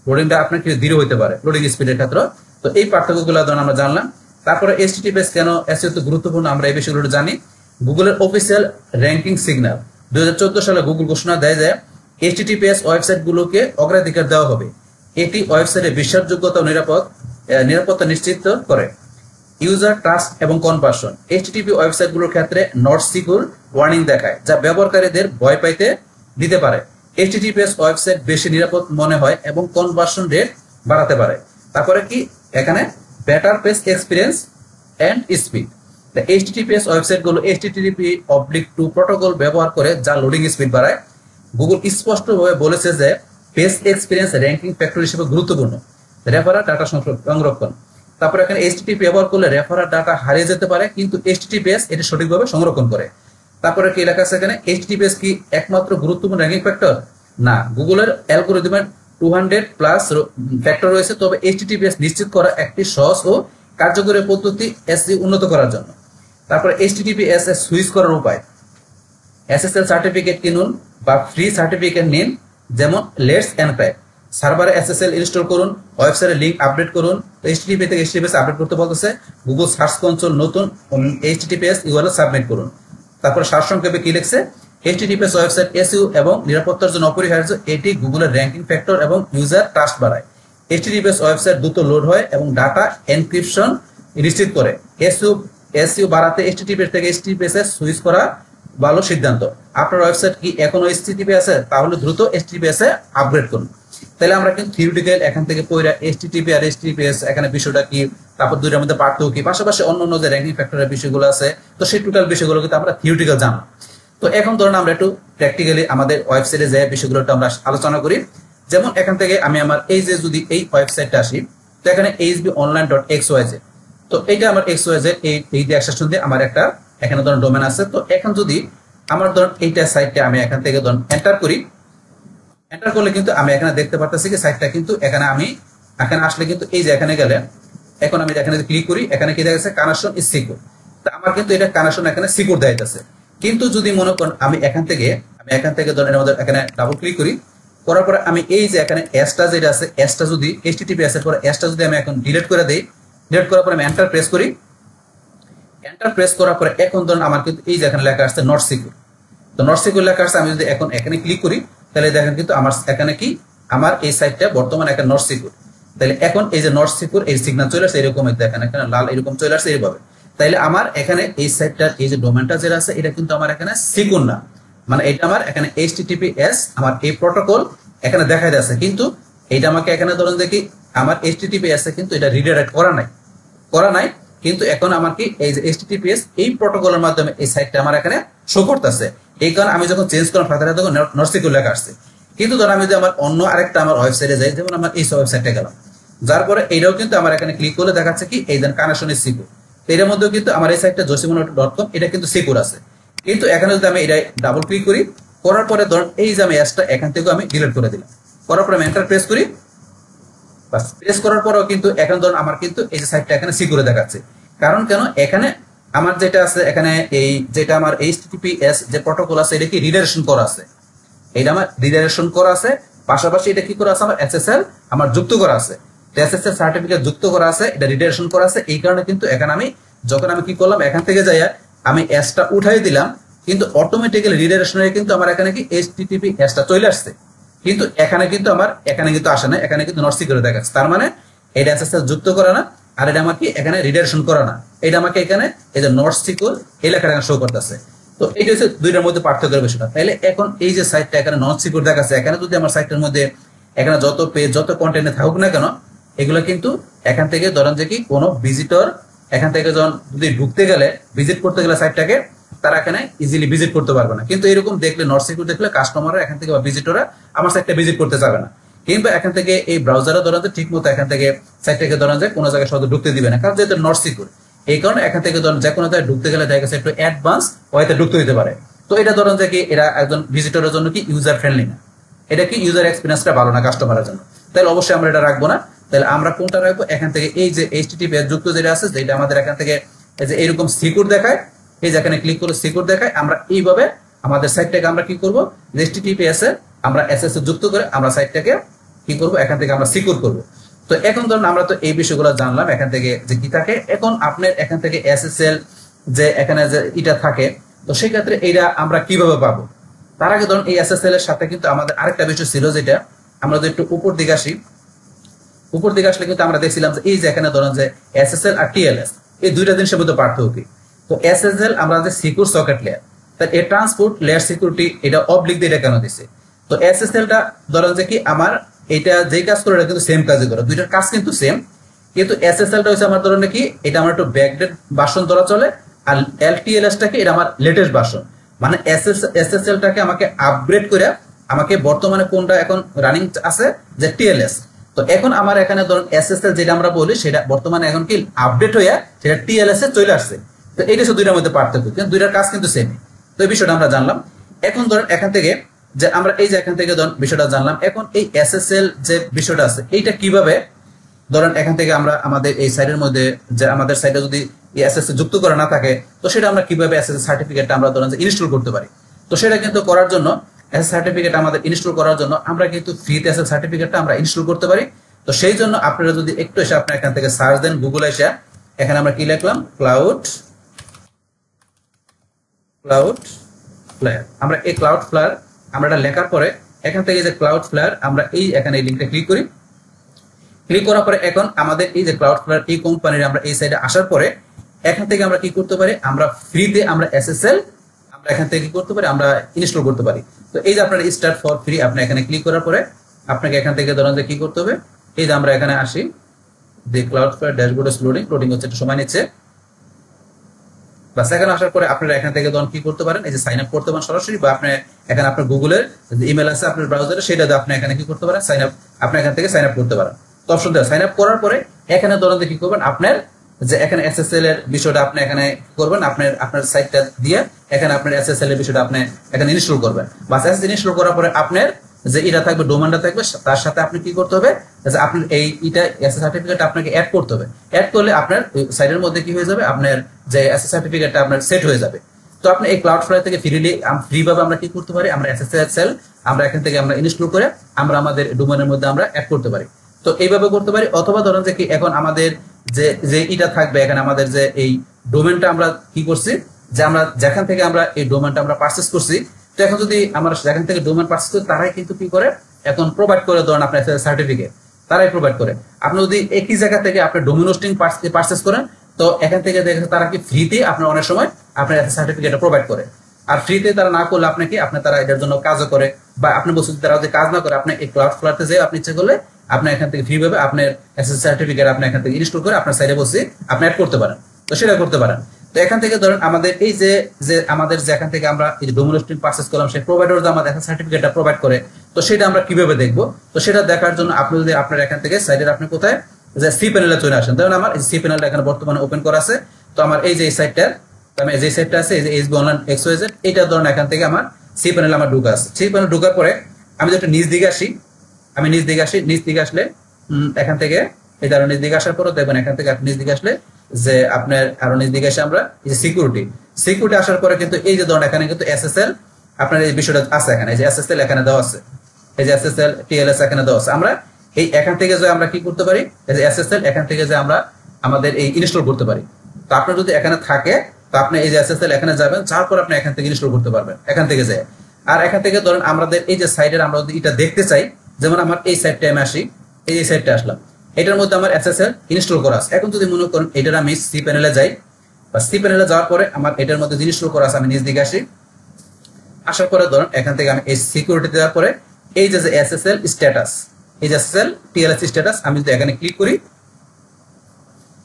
[SPEAKER 1] লোডিংটা আপনার কি ধীর হতে পারে লোডিং স্পিডের ক্ষেত্রে। তো এই পার্থক্যগুলো ধরুন আমরা জানলাম। তারপরে এইচটিটিপিএস কেন এসইও তো গুরুত্বপূর্ণ আমরা এই বিষয়গুলো জানি। গুগলের অফিসিয়াল র্যাঙ্কিং সিগন্যাল 2014 সালে গুগল ঘোষণা দেয় যে এইচটিটিপিএস ওয়েবসাইটগুলোকে অগ্রাধিকার দেওয়া হবে। এটি ওয়েবসাইটের বিশ্বাসযোগ্যতা ও নিরাপত্তা নিশ্চিত করে। ইউজার ট্রাস্ট এবং কনভার্সন, এইচটিটিপি ওয়েবসাইটগুলোর ক্ষেত্রে নট সিকিউর ওয়ার্নিং দেখায়, যা ব্যবহারকারীদের ভয় পাইতে দিতে পারে। এইচটিটিপিএস ওয়েবসাইট বেশি নিরাপদ মনে হয় এবং কনভার্সন রেট বাড়াতে পারে। তারপরে কি এখানে better page experience and speed, HTTPS ওয়েবসাইটগুলো HTTP/2 প্রোটোকল ব্যবহার করে, যা লোডিং স্পিড বাড়ায়। গুগল স্পষ্টভাবে বলেছে যে পেজ এক্সপিরিয়েন্স র্যাঙ্কিং ফ্যাক্টর হিসেবে গুরুত্বপূর্ণ। রেফারার ডাটা সংরক্ষণ, তারপরে এখানে এইচটিটিপি ব্যবহার করলে রেফারার ডাটা হারিয়ে যেতে পারে, কিন্তু এইচটিটিপিএস এটি সঠিকভাবে সংরক্ষণ করে। তারপরে কি লেখা আছে এখানে, এইচটিটিপিএস কি একমাত্র গুরুত্বপূর্ণ র্যাঙ্কিং ফ্যাক্টর? না, গুগলের অ্যালগরিদমের 200+ ফ্যাক্টর রয়েছে, তবে এইচটিটিপিএস নিশ্চিত করা একটি সহজ ও কার্যকরী পদ্ধতি এসইও উন্নত করার জন্য। তারপরে এইচটিটিপিএস এর সুইচ করার উপায়, এসএসএল সার্টিফিকেট কিনুন বা ফ্রি সার্টিফিকেট নিন, যেমন লেটস এনক্রাইব। সার্ভারে এসএসএল ইনস্টল করুন, ওয়েবসাইটের লিংক আপডেট করুন। এইচটিটিপি থেকে এইচটিটিপিএস আপডেট করতে বলতেছে। গুগল সার্চ কনসোল নতুন এইচটিটিপিএস ইউআরএল সাবমিট করুন। তারপর সারসংক্ষেপে কি লিখছে, এইচটিটিপিএস ওয়েবসাইট এসইও এবং নিরাপত্তার জন্য অপরিহার্য। এটি গুগলের র্যাঙ্কিং ফ্যাক্টর এবং ইউজার ট্রাস্ট বাড়ায়। এইচটিটিপিএস ওয়েবসাইট দ্রুত লোড হয় এবং ডাটা এনক্রিপশন নিশ্চিত করে। এসইও বাড়াতে এইচটিটিপিএস থেকে এইচটিটিপিএস এর সুইচ করা ভালো সিদ্ধান্ত। আপনার ওয়েবসাইট কি এখনো এইচটিটিপি আছে, তাহলে দ্রুত এইচটিটিপিএস এ আপগ্রেড করুন। তাহলে আমরা কিন্তু থিওরিটিক্যাল এখান থেকে পড়া এইচটিটিপি আর এইচটিটিপিএস এখানে বিষয়টা কি, তারপর দুইটার মধ্যে পার্থক্য কি, পাশাপাশি অন্যান্য যে র্যাঙ্কিং ফ্যাক্টরের বিষয়গুলো আছে, তো সেই টোটাল বিষয়গুলো কিন্তু আমরা থিওরিটিক্যাল জানলাম। তো এখন ধরুন আমরা একটু প্র্যাকটিক্যালি আমাদের ওয়েবসাইটে যে বিষয়গুলো আমরা আলোচনা করি। যেমন এখান থেকে আমি আমার এই যে যদি এই ওয়েবসাইটটা আসি, তো এখানে hbonline.xyz, তো এইটা আমার xyz এই অ্যাক্সেসন দিয়ে আমার একটা এখানে ধরুন ডোমেন আছে। তো এখন যদি আমার ধরুন এইটা সাইটটা আমি এখান থেকে ধরুন এন্টার করি, এন্টার করলে কিন্তু আমি এখানে দেখতে পারতেছি কি সাইটটা কিন্তু এখানে আমি এখানে আসলে কিন্তু এই যে এখানে গেলে এখন আমি এখানে ক্লিক করি, এখানে কি দেখাচ্ছে কানেকশন ইজ সিকিউর। তো আমার কিন্তু এটা কানেকশন এখানে সিকিউর দেখাইতেছে। কিন্তু যদি মনে করেন আমি এখান থেকে ধরুন এর মধ্যে এখানে ডাবল ক্লিক করি, করার পরে আমি এই যে এখানে এসটা যেটা আছে, এসটা যদি এইচটিটিপিএস এর পরে এসটা যদি আমি এখন ডিলিট করে দেই, ডিলিট করার পরে আমি এন্টার প্রেস করি, এন্টার প্রেস করার পরে এখন ধরুন আমার কিন্তু এই যে এখানে লেখা আছে নট সিকিউর। তো নট সিকিউর লেখা আছে, আমি যদি এখন এখানে ক্লিক করি, তাহলে দেখেন কিন্তু আমার এখানে কি আমার এই সাইটটা বর্তমানে এখানে নট সিকিউর। তাহলে এখন এই যে নট সিকিউর এই সিগন্যাল চলে আসছে, এরকম দেখেন এখানে লাল এরকম চলে আসছে এইভাবে। তাইলে আমার এখানে এই সাইটটার এই যে ডোমেনটা যেটা আছে, এটা কিন্তু আমার এখানে সিকিউর না, মানে এটা আমার এখানে এইচটিটিপিএস আমার এই প্রোটোকল এখানে দেখাই যাচ্ছে, কিন্তু এইটা আমাকে এখানে ধরুন দেখি আমার এইচটিটিপিএস এ কিন্তু এটা রিডাইরেক্ট করা নাই, কিন্তু এখন আমার কি এই যে এইচটিটিপিএস এই প্রোটোকলের মাধ্যমে এই সাইটটা আমার এখানে শো করতেছে। এই কারণে আমি যখন চেঞ্জ করলাম ফাদারে তখন নট সিকিউর লেখা আসছে। কিন্তু ধর আমি যদি আমার অন্য আরেকটা আমার ওয়েবসাইটে যাই, যেমন আমার এই ওয়েবসাইটে গেলাম, যার পরে এইটাও কিন্তু আমার এখানে ক্লিক করলে দেখাচ্ছে কি এই দেন কানেকশন ইজ সিকিউর। তো এর মধ্যেও কিন্তু আমার এই সাইটটা josimon.com এটা কিন্তু সিকিউর আছে। কিন্তু এখানে যদি আমি এটা ডাবল ক্লিক করি, করার পরে ধরুন এই যে আমি অ্যাসটা এখান থেকে আমি ডিলিট করে দিলাম, করার পরে আমি এন্টার প্রেস করি, বাস প্রেস করার পরেও কিন্তু এখন ধরুন আমার কিন্তু এই যে সাইটটা এখানে সিকিউর দেখাচ্ছে। কারণ কেন, এখানে আমার যেটা আছে এখানে এই যেটা আমার এইচটিটিপিএস যে প্রোটোকল আছে এটা কি রিডাইরেকশন করা আছে, এটা আমার রিডাইরেকশন করা আছে, পাশাপাশি এটা কি করা আছে আমার এসএসএল আমার যুক্ত করা আছে, এসএসএল সার্টিফিকেট যুক্ত করা আছে, এটা রিডাইরেকশন করা আছে। এই কারণে কিন্তু এখানে আমি যখন আমি কি করলাম এখান থেকে যাই আমি এসটা উঠাই দিলাম, কিন্তু অটোমেটিক্যালি রিডাইরেকশন হয়ে কিন্তু আমার এখানে কি এইচটিটিপি এসটা চলে আসছে, কিন্তু এখানে কিন্তু আমার এখানে কিন্তু আসে না, এখানে কিন্তু নট সিকিউর দেখাচ্ছে। তার মানে এটা এসএসএল যুক্ত করা না, আর এটা আমাকে এখানে রিডাইরেকশন করা না, এটা আমাকে এখানে এই যে নট সিকিউর এই লেখাটা শো করতেছে। তো এইটা হচ্ছে দুইটার মধ্যে পার্থক্যের বিষয়টা। তাহলে এখন এই যে সাইটটা এখানে নট সিকিউর দেখাচ্ছে, এখানে যদি আমার সাইটের মধ্যে এখানে যত পেজ যত কন্টেন্টে থাকুক না কেন, এগুলো কিন্তু এখান থেকে ধরেন যে কি কোনো ভিজিটর এখান থেকে যখন যদি ঢুকতে গেলে ভিজিট করতে গেলে সাইটটাকে, তারা এখানে ইজিলি ভিজিট করতে পারবে না। কিন্তু এরকম দেখলে নট সিকিউর দেখলে কাস্টমাররা এখান থেকে বা ভিজিটররা আমার সাইটটা ভিজিট করতে যাবে না, কিংবা এখান থেকে এই ব্রাউজারে ধরেন যে ঠিক মতো এখান থেকে সাইটটাকে ধরেন যে কোনো জায়গায় সহজে ঢুকতে দিবে না, কারণ যেহেতু নট সিকিউর। এই কারণে এখান থেকে ধরেন যে কোনো জায়গায় ঢুকতে গেলে দেখা গেছে একটু অ্যাডভান্স ওয়েতে ঢুকতে দিতে পারে। তো এটা ধরেন যে কি এরা একজন ভিজিটরের জন্য কি ইউজার ফ্রেন্ডলি না, এটা কি ইউজার এক্সপিরিয়েন্সটা ভালো না কাস্টমারের জন্য, তাহলে অবশ্যই আমরা এটা রাখবো না। তাহলে আমরা কোনটা রাখবো, এখান থেকে এই যে HTTPS যুক্ত যেটা আছে, যেটা আমাদের এখান থেকে এই যে এরকম সিকিউর দেখায়, এই যে এখানে ক্লিক করে সিকিউর দেখায়, আমরা এইভাবে আমাদের সাইটটাকে আমরা কি করব, HTTPS এ আমরা SSL যুক্ত করে আমরা সাইটটাকে কি করব, এখান থেকে আমরা সিকিউর করব। তো এখন ধরুন আমরা তো এই বিষয়গুলো জানলাম এখান থেকে যে কি থাকে। এখন আপনার এখান থেকে SSL যে এখানে যে এটা থাকে, তো সেই ক্ষেত্রে এইটা আমরা কিভাবে পাবো, তার আগে ধরুন এই SSL এর সাথে কিন্তু আমাদের আরেকটা বিষয় ছিল, যেটা আমরা যদি একটু উপর দিকে আসি, উপর দিকে আসলে কিন্তু আমরা দেখছিলাম যে এই যে এখানে ধরেন যে SSL আর TLS এই দুইটা জিনিসের মধ্যে পার্থক্য কি। তো SSL আমরা যে সিকিউর সকেট লেয়ার, তার এই ট্রান্সপোর্ট লেয়ার সিকিউরিটি এটা অবলিক দিয়ে এটা কেন দিছে। তো SSL টা ধরেন যে কি আমার এটা যেই কাজ করে এটা কিন্তু সেম কাজই করে, দুইটার কাজ কিন্তু সেম, কিন্তু SSL টা হচ্ছে আমার ধরেন কি এটা আমার একটু ব্যাকডেট ভার্সন ধরা চলে, আর LTLS টা কি এটা আমার লেটেস্ট ভার্সন। মানে SSL টাকে আমাকে আপগ্রেড করে আমাকে বর্তমানে কোনটা এখন রানিং আছে যে TLS। তো এখন আমার এখানে ধরুন SSL যেটা আমরা বলি সেটা বর্তমানে এখন কি আপডেট হয়ে সেটা TLS এ চলে আসছে। তো এইটা শুধু দুইটার মধ্যে পার্থক্য, কিন্তু দুইটার কাজ কিন্তু সেম। তো এই বিষয়টা আমরা জানলাম। এখন ধরুন এখান থেকে যে আমরা এই যে এখান থেকে ধরুন বিষয়টা জানলাম, এখন এই SSL যে বিষয়টা আছে এইটা কিভাবে ধরেন এখান থেকে আমরা আমাদের এই সাইটের মধ্যে যে আমাদের সাইটে যদি SSL যুক্ত করা না থাকে, তো সেটা আমরা কিভাবে SSL সার্টিফিকেটটা আমরা ধরেন যে ইনস্টল করতে পারি। তো সেটা কিন্তু করার জন্য SSL সার্টিফিকেট আমাদের ইনস্টল করার জন্য আমরা কিন্তু ফ্রিতে SSL সার্টিফিকেটটা আমরা ইনস্টল করতে পারি। তো সেই জন্য আপনারা যদি একটু এসে আপনার এখান থেকে সার্চ দেন গুগলে এসে, এখানে আমরা কি লিখলাম ক্লাউড ফ্লায়ার। আমরা এই ক্লাউড ফ্লায়ার আমরা এটা লেখার পরে এখান থেকে যে ক্লাউড ফ্লায়ার আমরা এই এখানে এই লিংকটা ক্লিক করি। ক্লিক করার পরে এখন আমাদের এই যে ক্লাউড ফ্লায়ার এই কোম্পানির আমরা এই সাইডে আসার পরে এখান থেকে আমরা কি করতে পারি, আমরা ফ্রিতে আমরা SSL আমরা এখান থেকে কি করতে পারি, আমরা ইনস্টল করতে পারি। তো এই যে আপনার স্টার্ট ফর ফ্রি আপনি এখানে ক্লিক করার পরে আপনাকে এখান থেকে ধরেন যে কি করতে হবে, এই যে আমরা এখানে আসি যে ক্লাউড ফ্লায়ার ড্যাশবোর্ড লোডিং হচ্ছে, একটু সময় নিচ্ছে। বাস এখানে আসার পরে আপনারা এখান থেকে ধরুন কি করতে পারেন, এই যে সাইন আপ করতে পারেন সরাসরি, বা আপনি এখানে আপনার গুগলের যে ইমেল আছে আপনার ব্রাউজারে সেটা দিয়ে আপনি এখানে কি করতে পারেন, সাইন আপ আপনি এখান থেকে সাইন আপ করতে পারেন। তো অপশন দেওয়া সাইন আপ করার পরে এখানে ধরুন কি করবেন, আপনার যে এখানে SSL এর বিষয়টা আপনি এখানে করবেন, আপনার সাইটটা দিয়ে এখানে আপনার SSL এর বিষয়টা আপনি এখানে ইনস্টল করবেন। বাস SSL ইনস্টল করার পরে আপনার যে এটা থাকবে ডোমেনটা থাকবে, তার সাথে আপনি কি করতে হবে, যে আপনি এটা SSL সার্টিফিকেট আপনাকে অ্যাড করতে হবে। অ্যাড করলে আপনার সাইটের মধ্যে কি হয়ে যাবে, আপনার যে SSL সার্টিফিকেটটা আপনার সেট হয়ে যাবে। তো আপনি এই ক্লাউড ফ্লায়ার থেকে ফ্রি ভাবে আমরা কি করতে পারি, আমরা SSL আমরা এখান থেকে আমরা ইনস্টল করে আমরা আমাদের ডোমেনের মধ্যে আমরা অ্যাড করতে পারি। তো এইভাবে করতে পারি। অথবা ধরেন যে কি এখন আমাদের যে এটা থাকবে এখানে আমাদের যে এই ডোমেনটা আমরা কি করছি, যে আমরা যেখান থেকে আমরা এই ডোমেনটা আমরা পারচেজ করছি, তো এখন যদি আমরা যেখান থেকে ডোমেন পারচেজ করি তারাই কিন্তু কি করে এখন প্রোভাইড করে ধরেন আপনার সার্টিফিকেট, তারাই প্রোভাইড করে। আপনি যদি একই জায়গা থেকে আপনি ডোমেন হোস্টিং পারচেজ করেন, তো এখান থেকে দেখেন তারা কি ফ্রিতে আপনার অনেক সময় আপনার সার্টিফিকেটটা প্রোভাইড করে। আর ফ্রিতে তারা না করলে আপনাকে তারা এটার জন্য কাজও করে, বা আপনি বলছেন তারা যদি কাজ না করে আপনি এই ক্লাউড ফ্লায়ারতে যেয়ে আপনি ইচ্ছে করলে আপনি এখান থেকে ফ্রি ভাবে আপনার SSL সার্টিফিকেট আপনি এখান থেকে ইনস্টল করে আপনার সাইডে বসে আপনি অ্যাড করতে পারেন। তো সেটা করতে পারেন। তো এখান থেকে ধরেন আমাদের এই যে আমাদের যে এখান থেকে আমরা এই ডোমেন হোস্টিং পারচেজ করলাম, সেই প্রোভাইডার যে আমাদের সার্টিফিকেটটা প্রোভাইড করে, তো সেটা আমরা কিভাবে দেখবো। তো সেটা দেখার জন্য আপনি যদি আপনার এখান থেকে সাইডের আপনি কোথায় যে সি প্যানেলে চলে আসেন, ধরেন আমার এই সি প্যানেলটা এখানে বর্তমানে ওপেন করা আছে। তো আমার এই যে এই সাইটটার আমি যে সাইটটা আছে এই যে SB অনলাইন XYZ, এটা ধরেন এখান থেকে আমার সি প্যানেল আমার ঢুকা আছে। সি প্যানেল ঢুকার পরে আমি যদি নিচ দিকে আসি, আমি নিচ দিকে আসলে এখান থেকে এই আরো নিচ দিকে আসার পরে দেখবেন এখান থেকে নিচ দিকে আসলে যে আপনার আরো নিচ দিকে আসে আমরা এই যে সিকিউরিটি আসার পরে কিন্তু এই যে ধরেন এখানে কিন্তু SSL আপনার এই বিষয়টা আছে, এখানে এই যে SSL এখানে দেওয়া আছে, এই যে SSL TLS এখানে দেওয়া আছে। আমরা এই এখান থেকে যে আমরা কি করতে পারি, এই যে SSL এখান থেকে যে আমরা আমাদের এই ইনস্টল করতে পারি। তো আপনার যদি এখানে থাকে তো আপনি এই যে SSL এখানে যাবেন, যাওয়ার পর আপনি এখান থেকে ইনস্টল করতে পারবেন এখান থেকে যায়। আর এখান থেকে ধরেন আমাদের এই যে সাইডের আমরা যদি এটা দেখতে চাই, যেমন আমার এই সাইডটা আমি আসি, এই সাইডটা আসলাম, এটার মধ্যে আমার SSL ইনস্টল করা আছে। এখন যদি মনে করেন এটার আমি সি প্যানেলে যাই, বা সি প্যানেলে যাওয়ার পরে আমার এটার মধ্যে ইনস্টল করা আছে, আমি নিচ দিকে আসি, আসার পরে ধরেন এখান থেকে আমি এই সিকিউরিটি দেওয়ার পরে এই যে SSL স্ট্যাটাস, এই যে SSL TLS স্ট্যাটাস আমি যদি এখানে ক্লিক করি,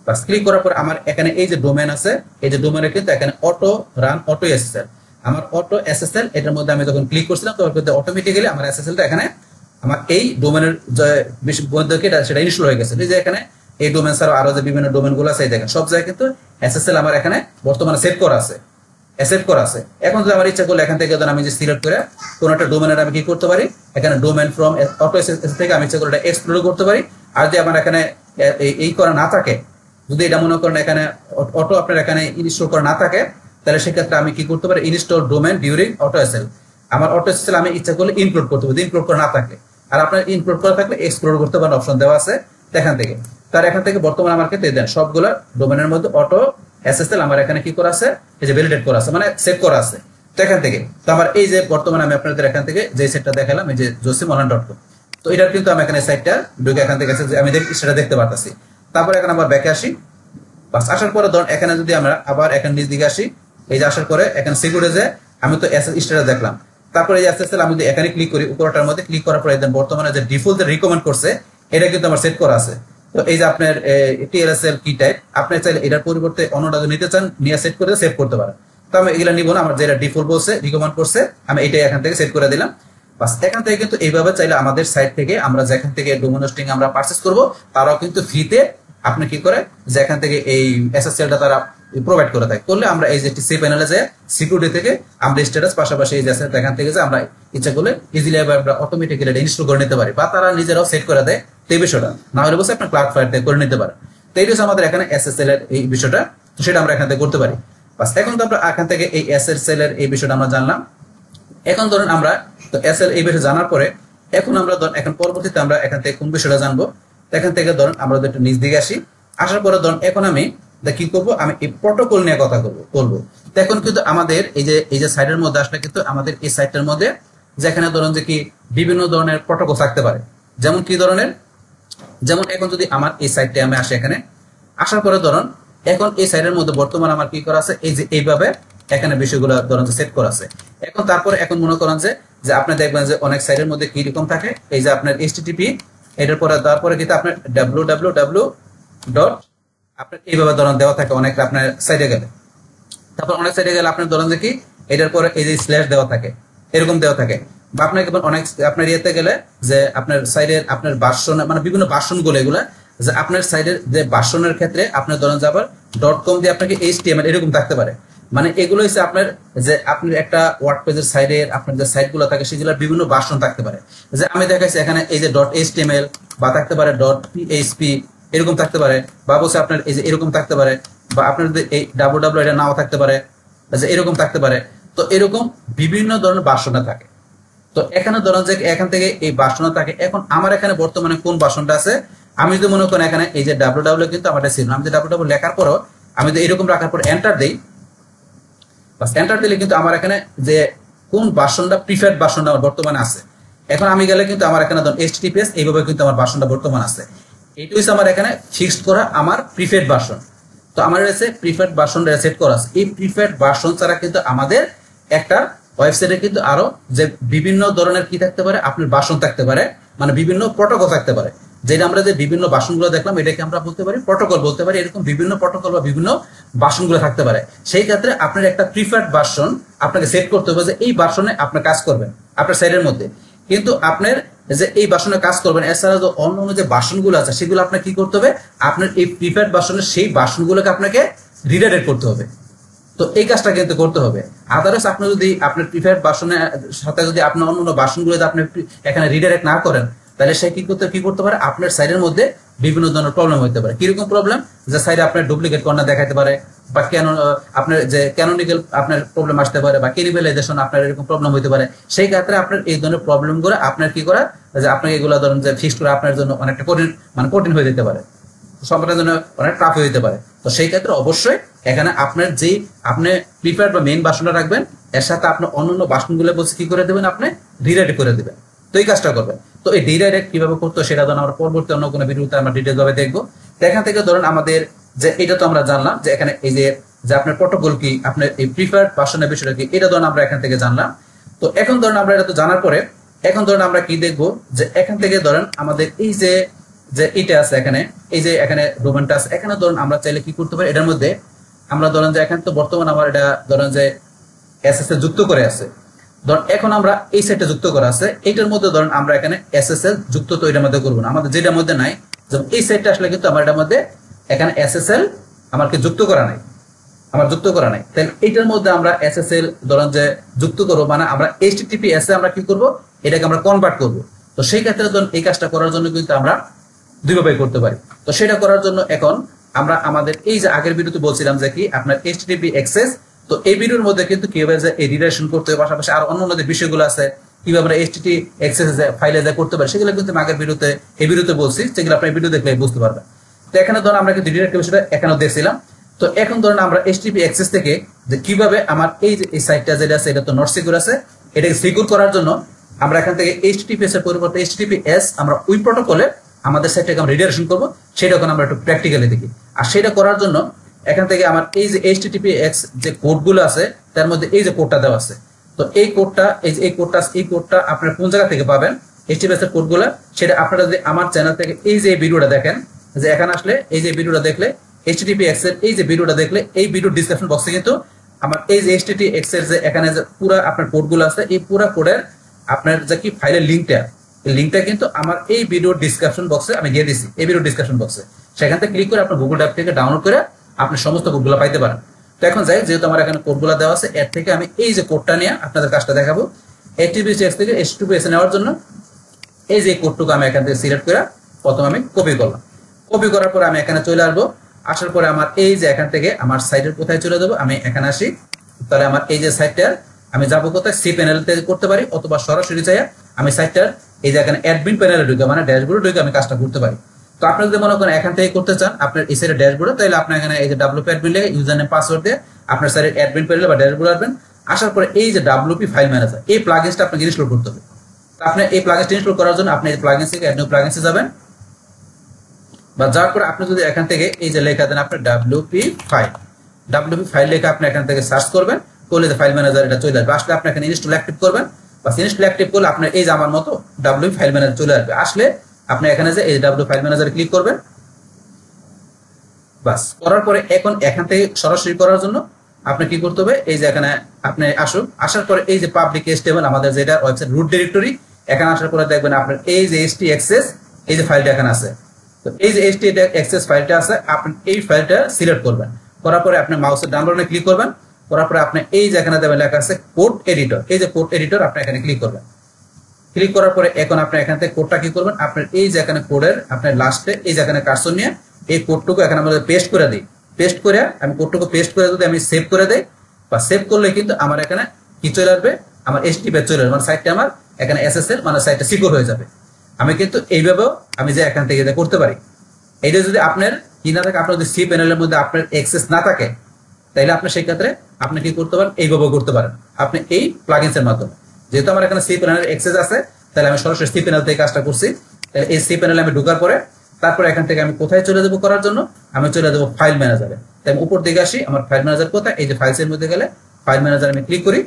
[SPEAKER 1] বাস ক্লিক করার পর আমার এখানে এই যে ডোমেন আছে, এই যে ডোমেনে কিন্তু এখানে অটো রান অটো এসএসএল, আমার অটো এসএসএল এটার মধ্যে আমি যখন ক্লিক করছিলাম তখন কিন্তু অটোমেটিক্যালি আমার এসএসএলটা এখানে আমার এই ডোমেনের যে বন্ধুকে সেটা ইনস্টল হয়ে গেছে। এই যে এখানে এই ডোমেন ছাড়াও আরো যে বিভিন্ন ডোমেন গুলো আছে দেখেন সব জায়গায় কিন্তু এসএসএল আমার এখানে বর্তমানে সেভ করা আছে, সেভ করা আছে। এখন যদি আমার ইচ্ছা করলে এখান থেকে ধরুন আমি যে সিলেক্ট করে কোন একটা ডোমেনের আমি কি করতে পারি, এখানে ডোমেন ফ্রম অটো এসএসএল থেকে আমি ইচ্ছা করলে এটা এক্সপ্লোর করতে পারি। আর যদি আমার এখানে এই করা না থাকে, যদি এটা মনে করেন এখানে অটো আপনার এখানে ইনস্টল করা না থাকে, তাহলে সেক্ষেত্রে আমি কি করতে পারি, install domain during auto SL, আমার অটো এসএল আমি ইচ্ছা করলে ইনক্লুড করতে পারি, ইনক্লুড করা না থাকে। আর আপনার ইনক্লুড করা থাকলে এক্সপ্লোর করতে পারেন অপশন দেওয়া আছে এখান থেকে। তার এখান থেকে বর্তমানে আমার ক্ষেত্রে দেন সবগুলো ডোমেনের মধ্যে অটো এসএসএল আমার এখানে কি করা আছে, এই যে ভ্যালিডেট করা আছে, মানে সেভ করা আছে। তো এখান থেকে তো আমার এই যে বর্তমানে আমি আপনাদের এখান থেকে যে সেটটা দেখালাম, এই যে josimolhan.com, তো এটার কিন্তু আমি এখানে সাইটটা ঢুকে এখান থেকে আমি সেটা দেখতে পারতেছি। তারপরে এখন আবার ব্যাকে আসি, বাস আসার পরে ধরুন এখানে যদি আমরা আবার এখানে নিচ দিকে আসি, এই যে আসার পরে এখানে সিকিউরিটিতে আমি তো স্ট্যাটাস দেখলাম, তারপরে এই এসএসএল আমি যদি এখানে ক্লিক করি, উপরটার মধ্যে ক্লিক করার পরে বর্তমানে যে ডিফল্ট রিকমেন্ড করছে এটা কিন্তু আমার সেট করা আছে। তো এই যে আপনার টিএলএসএল কি টাইপ, আপনি চাইলে এটার পরিবর্তে অন্যটা যদি নিতে চান নিয়ে সেট করে সেভ করতে পারেন। তো আমি এগুলা নিব না, আমার যেটা ডিফল্ট বলছে রিকমেন্ড করছে আমি এটাই এখান থেকে সেট করে দিলাম। বাস এখান থেকে কিন্তু এইভাবে চাইলে আমাদের সাইট থেকে আমরা যেখান থেকে ডোমেন হোস্টিং আমরা পারচেজ করব তারাও কিন্তু ফ্রিতে আপনি কি করে যে এখান থেকে এই এসএসএলটা তারা প্রোভাইড করে থাকে। করলে আমরা এই যে সি প্যানেলে যে সিকিউরিটি থেকে আমরা স্ট্যাটাস পাশাপাশি এই যে এখান থেকে যে আমরা ইচ্ছা করলে ইজিলি আমরা অটোমেটিক্যালি এটা ইনস্টল করে নিতে পারি, বা তারা নিজেরাও সেট করে দেয় এই বিষয়টা, না হলে বসে আপনার ক্লাউড ফায়ার থেকে করে নিতে পারেন। তো এই হচ্ছে আমাদের এখানে এসএসএল এর এই বিষয়টা, তো সেটা আমরা এখান থেকে করতে পারি। বাস এখন তো আমরা এখান থেকে এই এসএসএল এর এই বিষয়টা আমরা জানলাম। এখন ধরুন আমরা তো এসএল এই বিষয়ে জানার পরে এখন আমরা এখন পরবর্তীতে আমরা এখান থেকে কোন বিষয়টা জানবো, এখান থেকে ধরুন আমরা একটু নিচ দিকে আসি, আসার পরে ধরুন এখন আমি কি করবো, আমি এই প্রোটোকল নিয়ে কথা বলবো। তো এখন কিন্তু আমাদের এই যে সাইটের মধ্যে আসলে কিন্তু আমাদের এই সাইটটার মধ্যে যেখানে ধরুন যে কি বিভিন্ন ধরনের প্রোটোকল থাকতে পারে, যেমন কি ধরনের, যেমন এখন যদি আমার এই সাইটটা আমি আসি, এখানে আসার পরে ধরুন এখন এই সাইটের মধ্যে বর্তমানে আমার কি করা আছে, এই যে এইভাবে এখানে বিষয়গুলো ধরুন যে সেট করা আছে। এখন তারপরে এখন মনে করেন যে আপনি দেখবেন যে অনেক সাইটের মধ্যে কি রকম থাকে, এই যে আপনার এইচটিটিপি এটার পরে তারপরে কিন্তু আপনার www ডট আপনার এইভাবে ধরুন দেওয়া থাকে অনেক আপনার সাইটে গেলে, তারপর অনেক সাইটে গেলে আপনার ধরুন যে কি এটার পরে এই যে স্ল্যাশ দেওয়া থাকে, এরকম দেওয়া থাকে। বা আপনার অনেক আপনার ইয়েতে গেলে যে আপনার সাইডের আপনার ভার্সন মানে বিভিন্ন ভার্সনগুলো এগুলা যে আপনার সাইডের যে ভার্সনের ক্ষেত্রে আপনার ধরুন যে আবার .com দিয়ে আপনাকে HTML এরকম থাকতে পারে। মানে এগুলো হচ্ছে আপনার যে আপনার একটা ওয়ার্ডপ্রেসের সাইডের আপনার যে সাইটগুলো থাকে সেগুলোর বিভিন্ন ভার্সন থাকতে পারে। যে আমি দেখাইছি এখানে এই যে .html বা থাকতে পারে .php এরকম থাকতে পারে, বা বলছে আপনার এই যে এরকম থাকতে পারে, বা আপনার এই www এটা নাও থাকতে পারে, যে এরকম থাকতে পারে। তো এরকম বিভিন্ন ধরনের ভার্সনটা থাকে। তো এখানে ধরুন যে এখান থেকে এই ভার্সনটা থাকে। এখন আমার এখানে বর্তমানে কোন ভার্সনটা আছে, আমি যদি মনে করেন এখানে এই যে www কিন্তু আমার ছিল না, আমি যে www লেখার পরও আমি যদি এরকম রাখার পর এন্টার দেই, বাস এন্টার দিলে কিন্তু আমার এখানে যে কোন ভার্সনটা প্রিফার্ড ভার্সনটা আমার বর্তমানে আছে। এখন আমি গেলে কিন্তু আমার এখানে ধরুন HTTPS এইভাবে কিন্তু আমার ভার্সনটা বর্তমানে আছে। এইটা হচ্ছে আমার এখানে ফিক্সড করা আমার প্রিফার্ড ভার্সন। তো আমার কাছে প্রিফার্ড ভার্সন সেট করা আছে। এই প্রিফার্ড ভার্সন ছাড়া কিন্তু আমাদের একটা ওয়েবসাইটে কিন্তু আরো যে বিভিন্ন ধরনের কি থাকতে পারে আপনার ভার্সন থাকতে পারে, মানে বিভিন্ন প্রোটোকল থাকতে পারে। যেটা আমরা যে বিভিন্ন ভার্সনগুলো দেখলাম এটাকে আমরা বলতে পারি প্রোটোকল বলতে পারি। এরকম বিভিন্ন প্রোটোকল বা বিভিন্ন ভার্সনগুলো থাকতে পারে। সেই ক্ষেত্রে আপনার একটা প্রিফার্ড ভার্সন আপনাকে সেট করতে হবে যে এই ভার্সনে আপনি কাজ করবেন আপনার সাইটের মধ্যে। কিন্তু আপনার যে এই ভার্সনে কাজ করবেন এছাড়া যে অন্য অন্য যে ভার্সনগুলো আছে সেগুলো আপনাকে কি করতে হবে, আপনার এই প্রিফার্ড ভার্সনের সেই ভার্সনগুলোকে আপনাকে রিডাইরেক্ট করতে হবে। তো এই কাজটা কিন্তু করতে হবে। আদারওয়াইজ আপনি যদি আপনার প্রিফার্ড ভার্সনের সাথে যদি আপনি অন্য অন্য ভার্সনগুলো আপনি এখানে রিডাইরেক্ট না করেন তাহলে সে কি করতে পারে, আপনার সাইটের মধ্যে বিভিন্ন ধরনের প্রবলেম হতে পারে। কিরকম প্রবলেম, যে সাইডে আপনার ডুপ্লিকেট কর্নার দেখাতে পারে, বা কেন আপনার যে ক্যানোনিক্যাল আপনার প্রবলেম আসতে পারে, বা ক্যানিবালাইজেশন আপনার এরকম প্রবলেম হতে পারে। সেই ক্ষেত্রে আপনার এই ধরনের প্রবলেমগুলো আপনার কি করা যে আপনাকে এগুলো ধরুন যে ফিক্স করে আপনার জন্য অনেকটা কঠিন হয়ে যেতে পারে, সম্পূর্ণের জন্য অনেক টাফ হয়ে যেতে পারে। তো সেই ক্ষেত্রে অবশ্যই এখানে আপনার যে আপনি প্রিফার্ড বা মেইন ভার্সনটা রাখবেন, এর সাথে আপনি অন্যান্য ভার্সনগুলো বলছে কি করে দেবেন, আপনি রিডাইরেক্ট করে দেবেন। তো এই কাজটা করবেন। তো এই রিডাইরেক্ট কিভাবে করতে সেটা ধরুন আমরা পরবর্তী অন্য কোনো ভিডিওতে আমরা ডিটেইলস ভাবে দেখবো। তো এখান থেকে ধরুন আমাদের যে এটা তো আমরা জানলাম যে এখানে এই যে আপনার প্রোটোকল কি, আপনার এই প্রিফার্ড ভার্সনের বিষয়টা কি, এটা ধরুন আমরা এখান থেকে জানলাম। তো এখন ধরুন আমরা এটা তো জানার পরে এখন ধরুন আমরা কি দেখবো, যে এখান থেকে ধরেন আমাদের এই যে যে এটা আছে এখানে, এই যে এখানে ডোমেনটা আছে, এখানে ধরুন আমরা চাইলে কি করতে পারি, এটার মধ্যে আমরা ধরেন যে এখানে তো বর্তমানে আমার এটা ধরেন যে এসএসএল যুক্ত করে আছে, ধরুন এখন আমরা এই সাইডটা যুক্ত করা আছে, এইটার মধ্যে ধরুন আমরা এখানে এসএসএল যুক্ত তো এটার মধ্যে করবো না, আমাদের যেটার মধ্যে নাই, যেমন এই সাইডটা আসলে কিন্তু আমার এটার মধ্যে এখানে এসএসএল আমাকে যুক্ত করা নাই, আমার যুক্ত করা নাই, তাহলে এইটার মধ্যে আমরা এসএসএল ধরেন যে যুক্ত করবো, মানে আমরা এইচটিটিপিএস এ আমরা কি করব, এটাকে আমরা কনভার্ট করব। তো সেই ক্ষেত্রে ধরুন এই কাজটা করার জন্য কিন্তু আমরা দুইভাবে করতে পারি। তো সেটা করার জন্য এখন আমরা আমাদের এই যে আগের ভিডিওতে বলছিলাম যে কি আপনার এইচটিটিপি অ্যাক্সেস, তো এই ভিডিওর মধ্যে কিন্তু কিভাবে যে এই রিলেশন করতে হবে, পাশাপাশি আর অন্য যে বিষয়গুলো আছে কিভাবে আমরা এইচটিটি অ্যাক্সেস ফাইলে যা করতে পারি, সেগুলো কিন্তু আগের ভিডিওতে এই ভিডিওতে বলছি, সেগুলো আপনি ভিডিও দেখলে বুঝতে পারবেন। তো এখানে ধরুন আমরা কিন্তু ডিরেক্ট বিষয়টা এখানেও দেখছিলাম। তো এখন ধরুন আমরা এইচটিটিপি অ্যাক্সেস থেকে যে কিভাবে আমার এই যে এই সাইটটা যেটা আছে এটা তো নট সিকিউর আছে, এটাকে সিকিউর করার জন্য আমরা এখান থেকে এইচটিটিপিএস এর পরিবর্তে এইচটিটিপিএস আমরা ওই প্রটোকলে আমাদের সাইটটাকে আমরা রিডাইরেকশন করব, সেটা এখন আমরা একটু প্র্যাকটিক্যালি দেখি। আর সেটা করার জন্য এখান থেকে আমার এই যে এইচটিটিপিএস যে কোডগুলো আছে তার মধ্যে এই যে কোডটা দেওয়া আছে, তো এই কোডটা এই কোডটা আপনারা কোন জায়গা থেকে পাবেন এইচটিটিপিএস এর কোডগুলো, সেটা আপনারা যদি আমার চ্যানেল থেকে এই যে ভিডিওটা দেখেন, যে এখানে আসলে এই যে ভিডিওটা দেখলে এইচটিটিপিএস এর এই যে ভিডিওটা দেখলে এই ভিডিও ডিসক্রিপশন বক্সে কিন্তু আমার এই যে এইচটিটিপিএস এর যে এখানে যে পুরো আপনার কোডগুলো আছে, এই পুরো কোডের আপনার যে কি ফাইলের লিঙ্কটা কিন্তু আমার এই ভিডিও ডিসক্রিপশন বক্সে আমি দিয়ে দিছি, এই ভিডিও ডিসক্রিপশন বক্সে, সেখান থেকে ক্লিক করে আপনার গুগল ড্রাইভ থেকে ডাউনলোড করে আপনি সমস্ত কোডগুলো পাইতে পারেন। তো এখন যাই, যেহেতু আমার এখানে কোডগুলো দেওয়া আছে, এর থেকে আমি এই যে কোডটা নিয়ে আপনাদের কাজটা দেখাবো। এইচটিটিপিএস থেকে এইচটিটিপিএস নেওয়ার জন্য এই যে কোডটুকু আমি এখান থেকে সিলেক্ট করে প্রথমে আমি কপি করলাম, কপি করার পরে আমি এখানে চলে আসবো, আসার পরে আমার এই যে এখান থেকে আমার সাইটের কোথায় চলে যাবো, আমি এখানে আসি, তাহলে আমার এই যে সাইটটা আমি যাবো কোথায়, সি প্যানেল থেকে করতে পারি, অথবা সরাসরি চাই আমি সাইটটার এই যে এখানে অ্যাডমিন প্যানেলে ঢুকে মানে ড্যাশবোর্ডে ঢুকে আমি কাজটা করতে পারি। তো আপনি যদি মনে করেন এখান থেকে করতে চান আপনার এই সাইডের ড্যাশবোর্ডে, তাহলে আপনি এখানে এই যে ডাব্লিউপি অ্যাডমিন লিখে ইউজার নেম পাসওয়ার্ড দিয়ে আপনার সাইডের অ্যাডমিন প্যানেলে বা ড্যাশবোর্ডে আসবেন। আসার পরে এই যে ডাব্লিউপি ফাইল ম্যানেজার এই প্লাগইনসটা আপনাকে ইনস্টল করতে হবে। তো আপনি এই প্লাগইনসটা ইনস্টল করার জন্য আপনি এই প্লাগইনস থেকে অ্যাড নিউ প্লাগইনসে যাবেন, বা যাওয়ার পরে আপনি যদি এখান থেকে এই যে লেখা দেন আপনার ডাব্লিউপি ফাইল লেখা আপনি এখান থেকে সার্চ করবেন, করলে যে ফাইল ম্যানেজার এটা চলে আসবে। আসলে আপনি এখানে ইনস্টল অ্যাক্টিভ করবেন, বা ইনস্টল অ্যাক্টিভ করলে আপনার এই যে আমার মতো ডাব্লিউপি ফাইল ম্যানেজার চলে আসবে। আসলে আপনি এখানে যে এই ডাব্লিউ ফাইল ম্যানেজারে ক্লিক করবেন, বাস করার পরে এখন এখান থেকে সরাসরি করার জন্য আপনি কি করতে হবে, এই যে এখানে আপনি আসার পরে এই যে পাবলিক HTML আমাদের যেটা ওয়েবসাইট রুট ডিরেক্টরি, এখানে আসার পরে দেখবেন আপনার এই যে htxs এই যে ফাইলটা এখানে আছে, তো এই যে htxs ফাইলটা আছে আপনি এই ফাইলটা সিলেক্ট করবেন, করার পরে আপনি মাউসের ডান বাটনে ক্লিক করবেন, করার পরে আপনি এই যে এখানে দেবেন লেখা আছে কোড এডিটর, এই যে কোড এডিটর আপনি এখানে ক্লিক করবেন। ক্লিক করার পরে এখন আপনি এখান থেকে কোডটা কি করবেন, আপনার এই যে এখানে কোডের আপনার লাস্টে এই যে এখানে কার্সর নিয়ে এই কোডটুকু এখানে আমরা পেস্ট করে দিই, পেস্ট করে আমি কোডটুকু পেস্ট করে যদি আমি সেভ করে দেই, বা সেভ করলে কিন্তু আমার এখানে কি চলে আসবে, আমার HTTP চলে আসবে, মানে সাইটটা আমার এখানে SSL মানে সাইটটা সিকিউর হয়ে যাবে। আমি কিন্তু এইভাবেও আমি যে এখান থেকে এটা করতে পারি। এইটা যদি আপনার কি না থাকে, আপনার যদি সি প্যানেলের মধ্যে আপনার অ্যাক্সেস না থাকে, তাইলে আপনি সেই ক্ষেত্রে আপনি কি করতে পারেন, এইভাবেও করতে পারেন আপনি এই প্লাগইনসের মাধ্যমে। যেহেতু আমার এখানে সি প্যানেলের অ্যাক্সেস আছে, তাহলে আমি সরাসরি সি প্যানেল থেকে কাজটা করছি। তাহলে এই সি প্যানেলে আমি ঢোকার পরে তারপরে এখান থেকে আমি কোথায় চলে যাবো করার জন্য, আমি চলে যাবো ফাইল ম্যানেজারে। তাই আমি উপর দিকে আসি, আমার ফাইল ম্যানেজার কোথায়, এই যে ফাইলসের মধ্যে গেলে ফাইল ম্যানেজার আমি ক্লিক করি,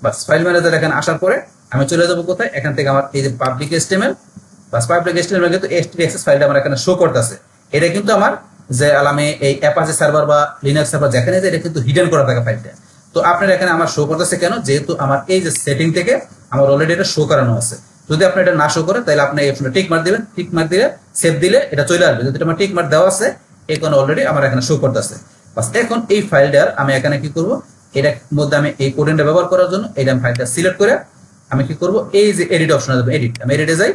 [SPEAKER 1] বাস ফাইল ম্যানেজার এখানে আসার পরে আমি চলে যাবো কোথায়, এখান থেকে আমার এই যে পাবলিক HTML, বাস পাবলিক HTML কিন্তু HTTPS ফাইলটা আমার এখানে শো করতেছে। এটা কিন্তু আমার যে আলামে এই অ্যাপাচি সার্ভার বা লিনাক্স সার্ভার যেখানে যে এটা কিন্তু হিডেন করা থাকে ফাইলটা। তো আপনার এখানে আমার শো করতেছে কেন, যেহেতু আমার এই যে সেটিং থেকে আমার অলরেডি এটা শো করানো আছে। যদি আপনি এটা না শো করে তাহলে আপনি এই অপশনে টিক মার দিবেন, টিক মার দিলে সেভ দিলে এটা চলে আসবে। যদি আমার টিক মার দেওয়া আছে এখন অলরেডি আমার এখানে শো করতেছে। বাস এখন এই ফাইলটার আমি এখানে কি করব, এটার মধ্যে আমি এই কোডেনটা ব্যবহার করার জন্য এই ফাইলটা সিলেক্ট করে আমি কি করব, এই যে এডিট অপশনে যাবো, এডিট, আমি এডিটে যাই,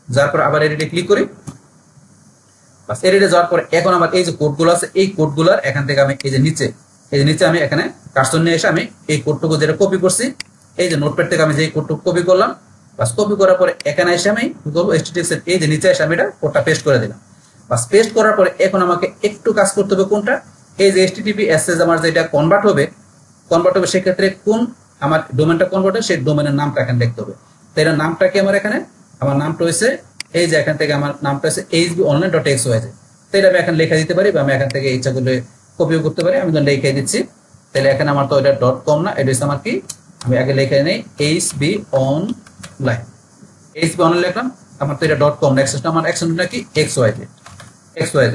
[SPEAKER 1] যার পর আবার এডিটে ক্লিক করি, বাস এডিটে যাওয়ার পরে এখন আমার এই যে কোডগুলো আছে এই কোডগুলোর এখান থেকে আমি এই যে নিচে আমি এখানে কার্সর নিয়ে এসে আমি এই কোডটুকু যেটা কপি করছি এই যে নোটপ্যাড থেকে আমি যে কোডটুকু কপি করলাম, বাস কপি করার পরে এখানে এসে আমি কি করবো, HTTPS এর এই যে নিচে এসে আমি এটা কোডটা পেস্ট করে দিলাম। বাস পেস্ট করার পরে এখন আমাকে একটু কাজ করতে হবে কোনটা, এই যে HTTPS আমার যেটা কনভার্ট হবে সেক্ষেত্রে কোন আমার ডোমেনটা কনভার্ট হবে সেই ডোমেনের নামটা এখানে লিখতে হবে। তো এর নামটা কি আমার নামটা হয়েছে এই যে এখান থেকে আমার নামটা হচ্ছে hbonline.xyz। তো এটা আমি এখানে লেখা দিতে পারি, বা আমি এখান থেকে ইচ্ছা করলে কপিও করতে পারি। আমি লিখে দিচ্ছি, তাহলে এখানে আমার তো এটা .com না, এটা হচ্ছে আমার কি, আমি আগে লিখে নেই HB online লিখলাম, আমার তো এটা .com না, অ্যাক্সেসটা আমার অ্যাকশন নাকি xyz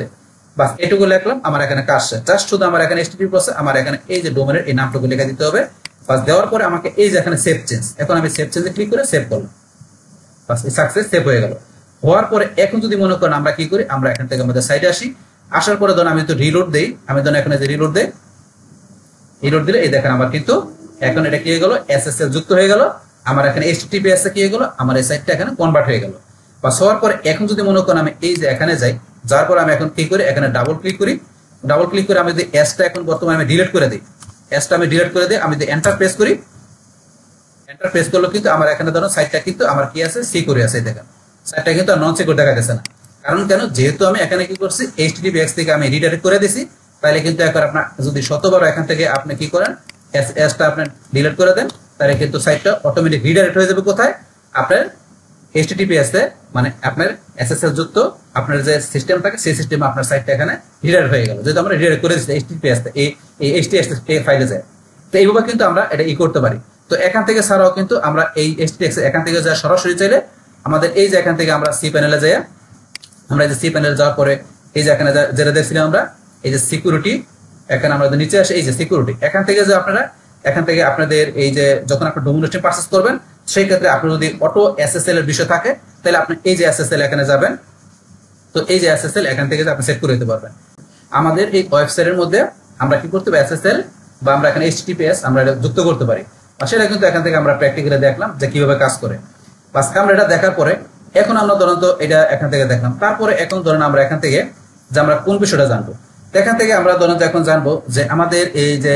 [SPEAKER 1] বাস এটুকু লিখলাম, আমার এখানে কাজ শেষ। জাস্ট শুধু আমার এখানে http আছে, আমার এখানে এই যে ডোমেনের এই নামটুকু লিখে দিতে হবে। বাস দেওয়ার পরে আমাকে এই যে এখানে সেভ চেঞ্জ, এখন আমি সেভ চেঞ্জে ক্লিক করে সেভ করলাম। বাস এই সাকসেস সেভ হয়ে গেল। হওয়ার পরে এখন যদি মনে করেন আমরা কি করি, আমরা এখান থেকে আমাদের সাইটে আসি, আসার পরে ধরুন আমি তো রিলোড দেই, আমি ধরুন এখানে যে রিলোড দেই, রিলোড দিলে এই দেখেন আমার কিন্তু এখন এটা কি হয়ে গেল, এসএসএল যুক্ত হয়ে গেল। আমার এখানে https কি হয়ে গেল, আমার এই সাইটটা এখানে কনভার্ট হয়ে গেল। বাস হওয়ার পরে এখন যদি মনে করেন আমি এই যে এখানে যাই, যার পরে আমি এখন কি করি, এখানে ডাবল ক্লিক করি, ডাবল ক্লিক করে আমি যদি এসটা এখন বর্তমানে আমি ডিলিট করে দিই, এসটা আমি ডিলিট করে দিই, আমি যদি এন্টার প্রেস করি, এন্টার প্রেস করলে কিন্তু আমার এখানে ধরুন সাইটটা কিন্তু আমার কি আছে, সিকিউর আছে। দেখেন সাইটটা কিন্তু আর নন সিকিউর দেখা যাচ্ছে না, কারণ কেন, যেহেতু আমি এখানে কি করছি, https থেকে আমি রিডাইরেক্ট করে দিছি। তাহলে কিন্তু এখন আপনার যদি শতবার এখান থেকে আপনি কি করেন, এসটা আপনি ডিলিট করে দেন, তাহলে কিন্তু সাইটটা অটোমেটিক রিডাইরেক্ট হয়ে যাবে কোথায়, আপনার https এ, মানে আপনার এসএসএল যুক্ত আপনার যে সিস্টেম থাকে সেই সিস্টেমে আপনার সাইটটা এখানে রিডাইরেক্ট হয়ে গেল, যেহেতু আমরা রিডাইরেক্ট করে দিচ্ছি https এই https ফাইলে যায়। তো এইভাবে কিন্তু আমরা এটা করতে পারি। তো এখান থেকে ছাড়াও কিন্তু আমরা এই https এখান থেকে যা সরাসরি চাইলে আমাদের এই যে এখান থেকে আমরা সি প্যানেলে যাই, আমরা এই যে সি প্যানেলে যাওয়ার পরে এই যে এখানে যেটা দেখছিলাম আমরা, এই যে সিকিউরিটি, এখানে আমরা নিচে আসি, এই যে সিকিউরিটি, এখান থেকে যে আপনারা এখান থেকে আপনাদের এই যে যখন আপনি ডোমেইন হোস্টিং পারচেজ করবেন, সেই ক্ষেত্রে আপনি যদি অটো এসএসএল এর বিষয় থাকে, তাহলে আপনি এই যে এসএসএল এখানে যাবেন। তো এই যে এসএসএল এখান থেকে আপনি সেট করে দিতে পারবেন। আমাদের এই ওয়েবসাইটের মধ্যে আমরা কি করতে পারি, এসএসএল বা আমরা এখানে https আমরা এটা যুক্ত করতে পারি। আর সেটা কিন্তু এখান থেকে আমরা প্র্যাকটিক্যালি দেখলাম যে কিভাবে কাজ করে। বাস আমরা এটা দেখার পরে এখন আমরা ধরুন তো এটা এখান থেকে দেখলাম, তারপরে এখন ধরুন আমরা এখান থেকে যে আমরা কোন বিষয়টা জানবো, এখান থেকে আমরা ধরুন এখন জানবো যে আমাদের এই যে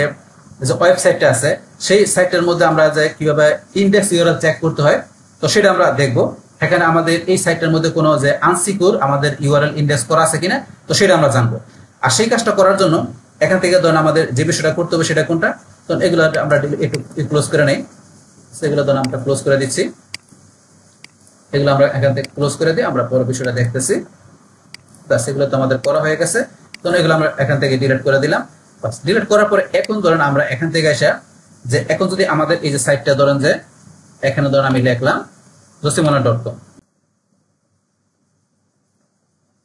[SPEAKER 1] ওয়েবসাইটটা আছে, সেই সাইটের মধ্যে আমরা যে কিভাবে ইন্ডেক্স ইউআরএল চেক করতে হয়, তো সেটা আমরা দেখবো। এখানে আমাদের এই সাইটের মধ্যে কোনো যে আনসিকিউর আমাদের ইউআরএল ইন্ডেক্স করা আছে কিনা, তো সেটা আমরা জানবো। আর সেই কাজটা করার জন্য এখান থেকে ধরুন আমাদের যে বিষয়টা করতে হবে সেটা কোনটা, তো এগুলো আমরা একটু ক্লোজ করে নেই, সেগুলো ধরুন আমরা ক্লোজ করে দিচ্ছি, এগুলো আমরা এখান থেকে ক্লোজ করে দিই, আমরা পরে বিষয়টা দেখতেছি। বাস এগুলো তো আমাদের করা হয়ে গেছে, তো এগুলো আমরা এখান থেকে ডিলিট করে দিলাম। বাস ডিলিট করার পরে এখন ধরেন আমরা এখান থেকে আসা যে এখন যদি আমাদের এই যে সাইটটা ধরেন যে এখানে ধরেন আমি লিখলাম josimona.com,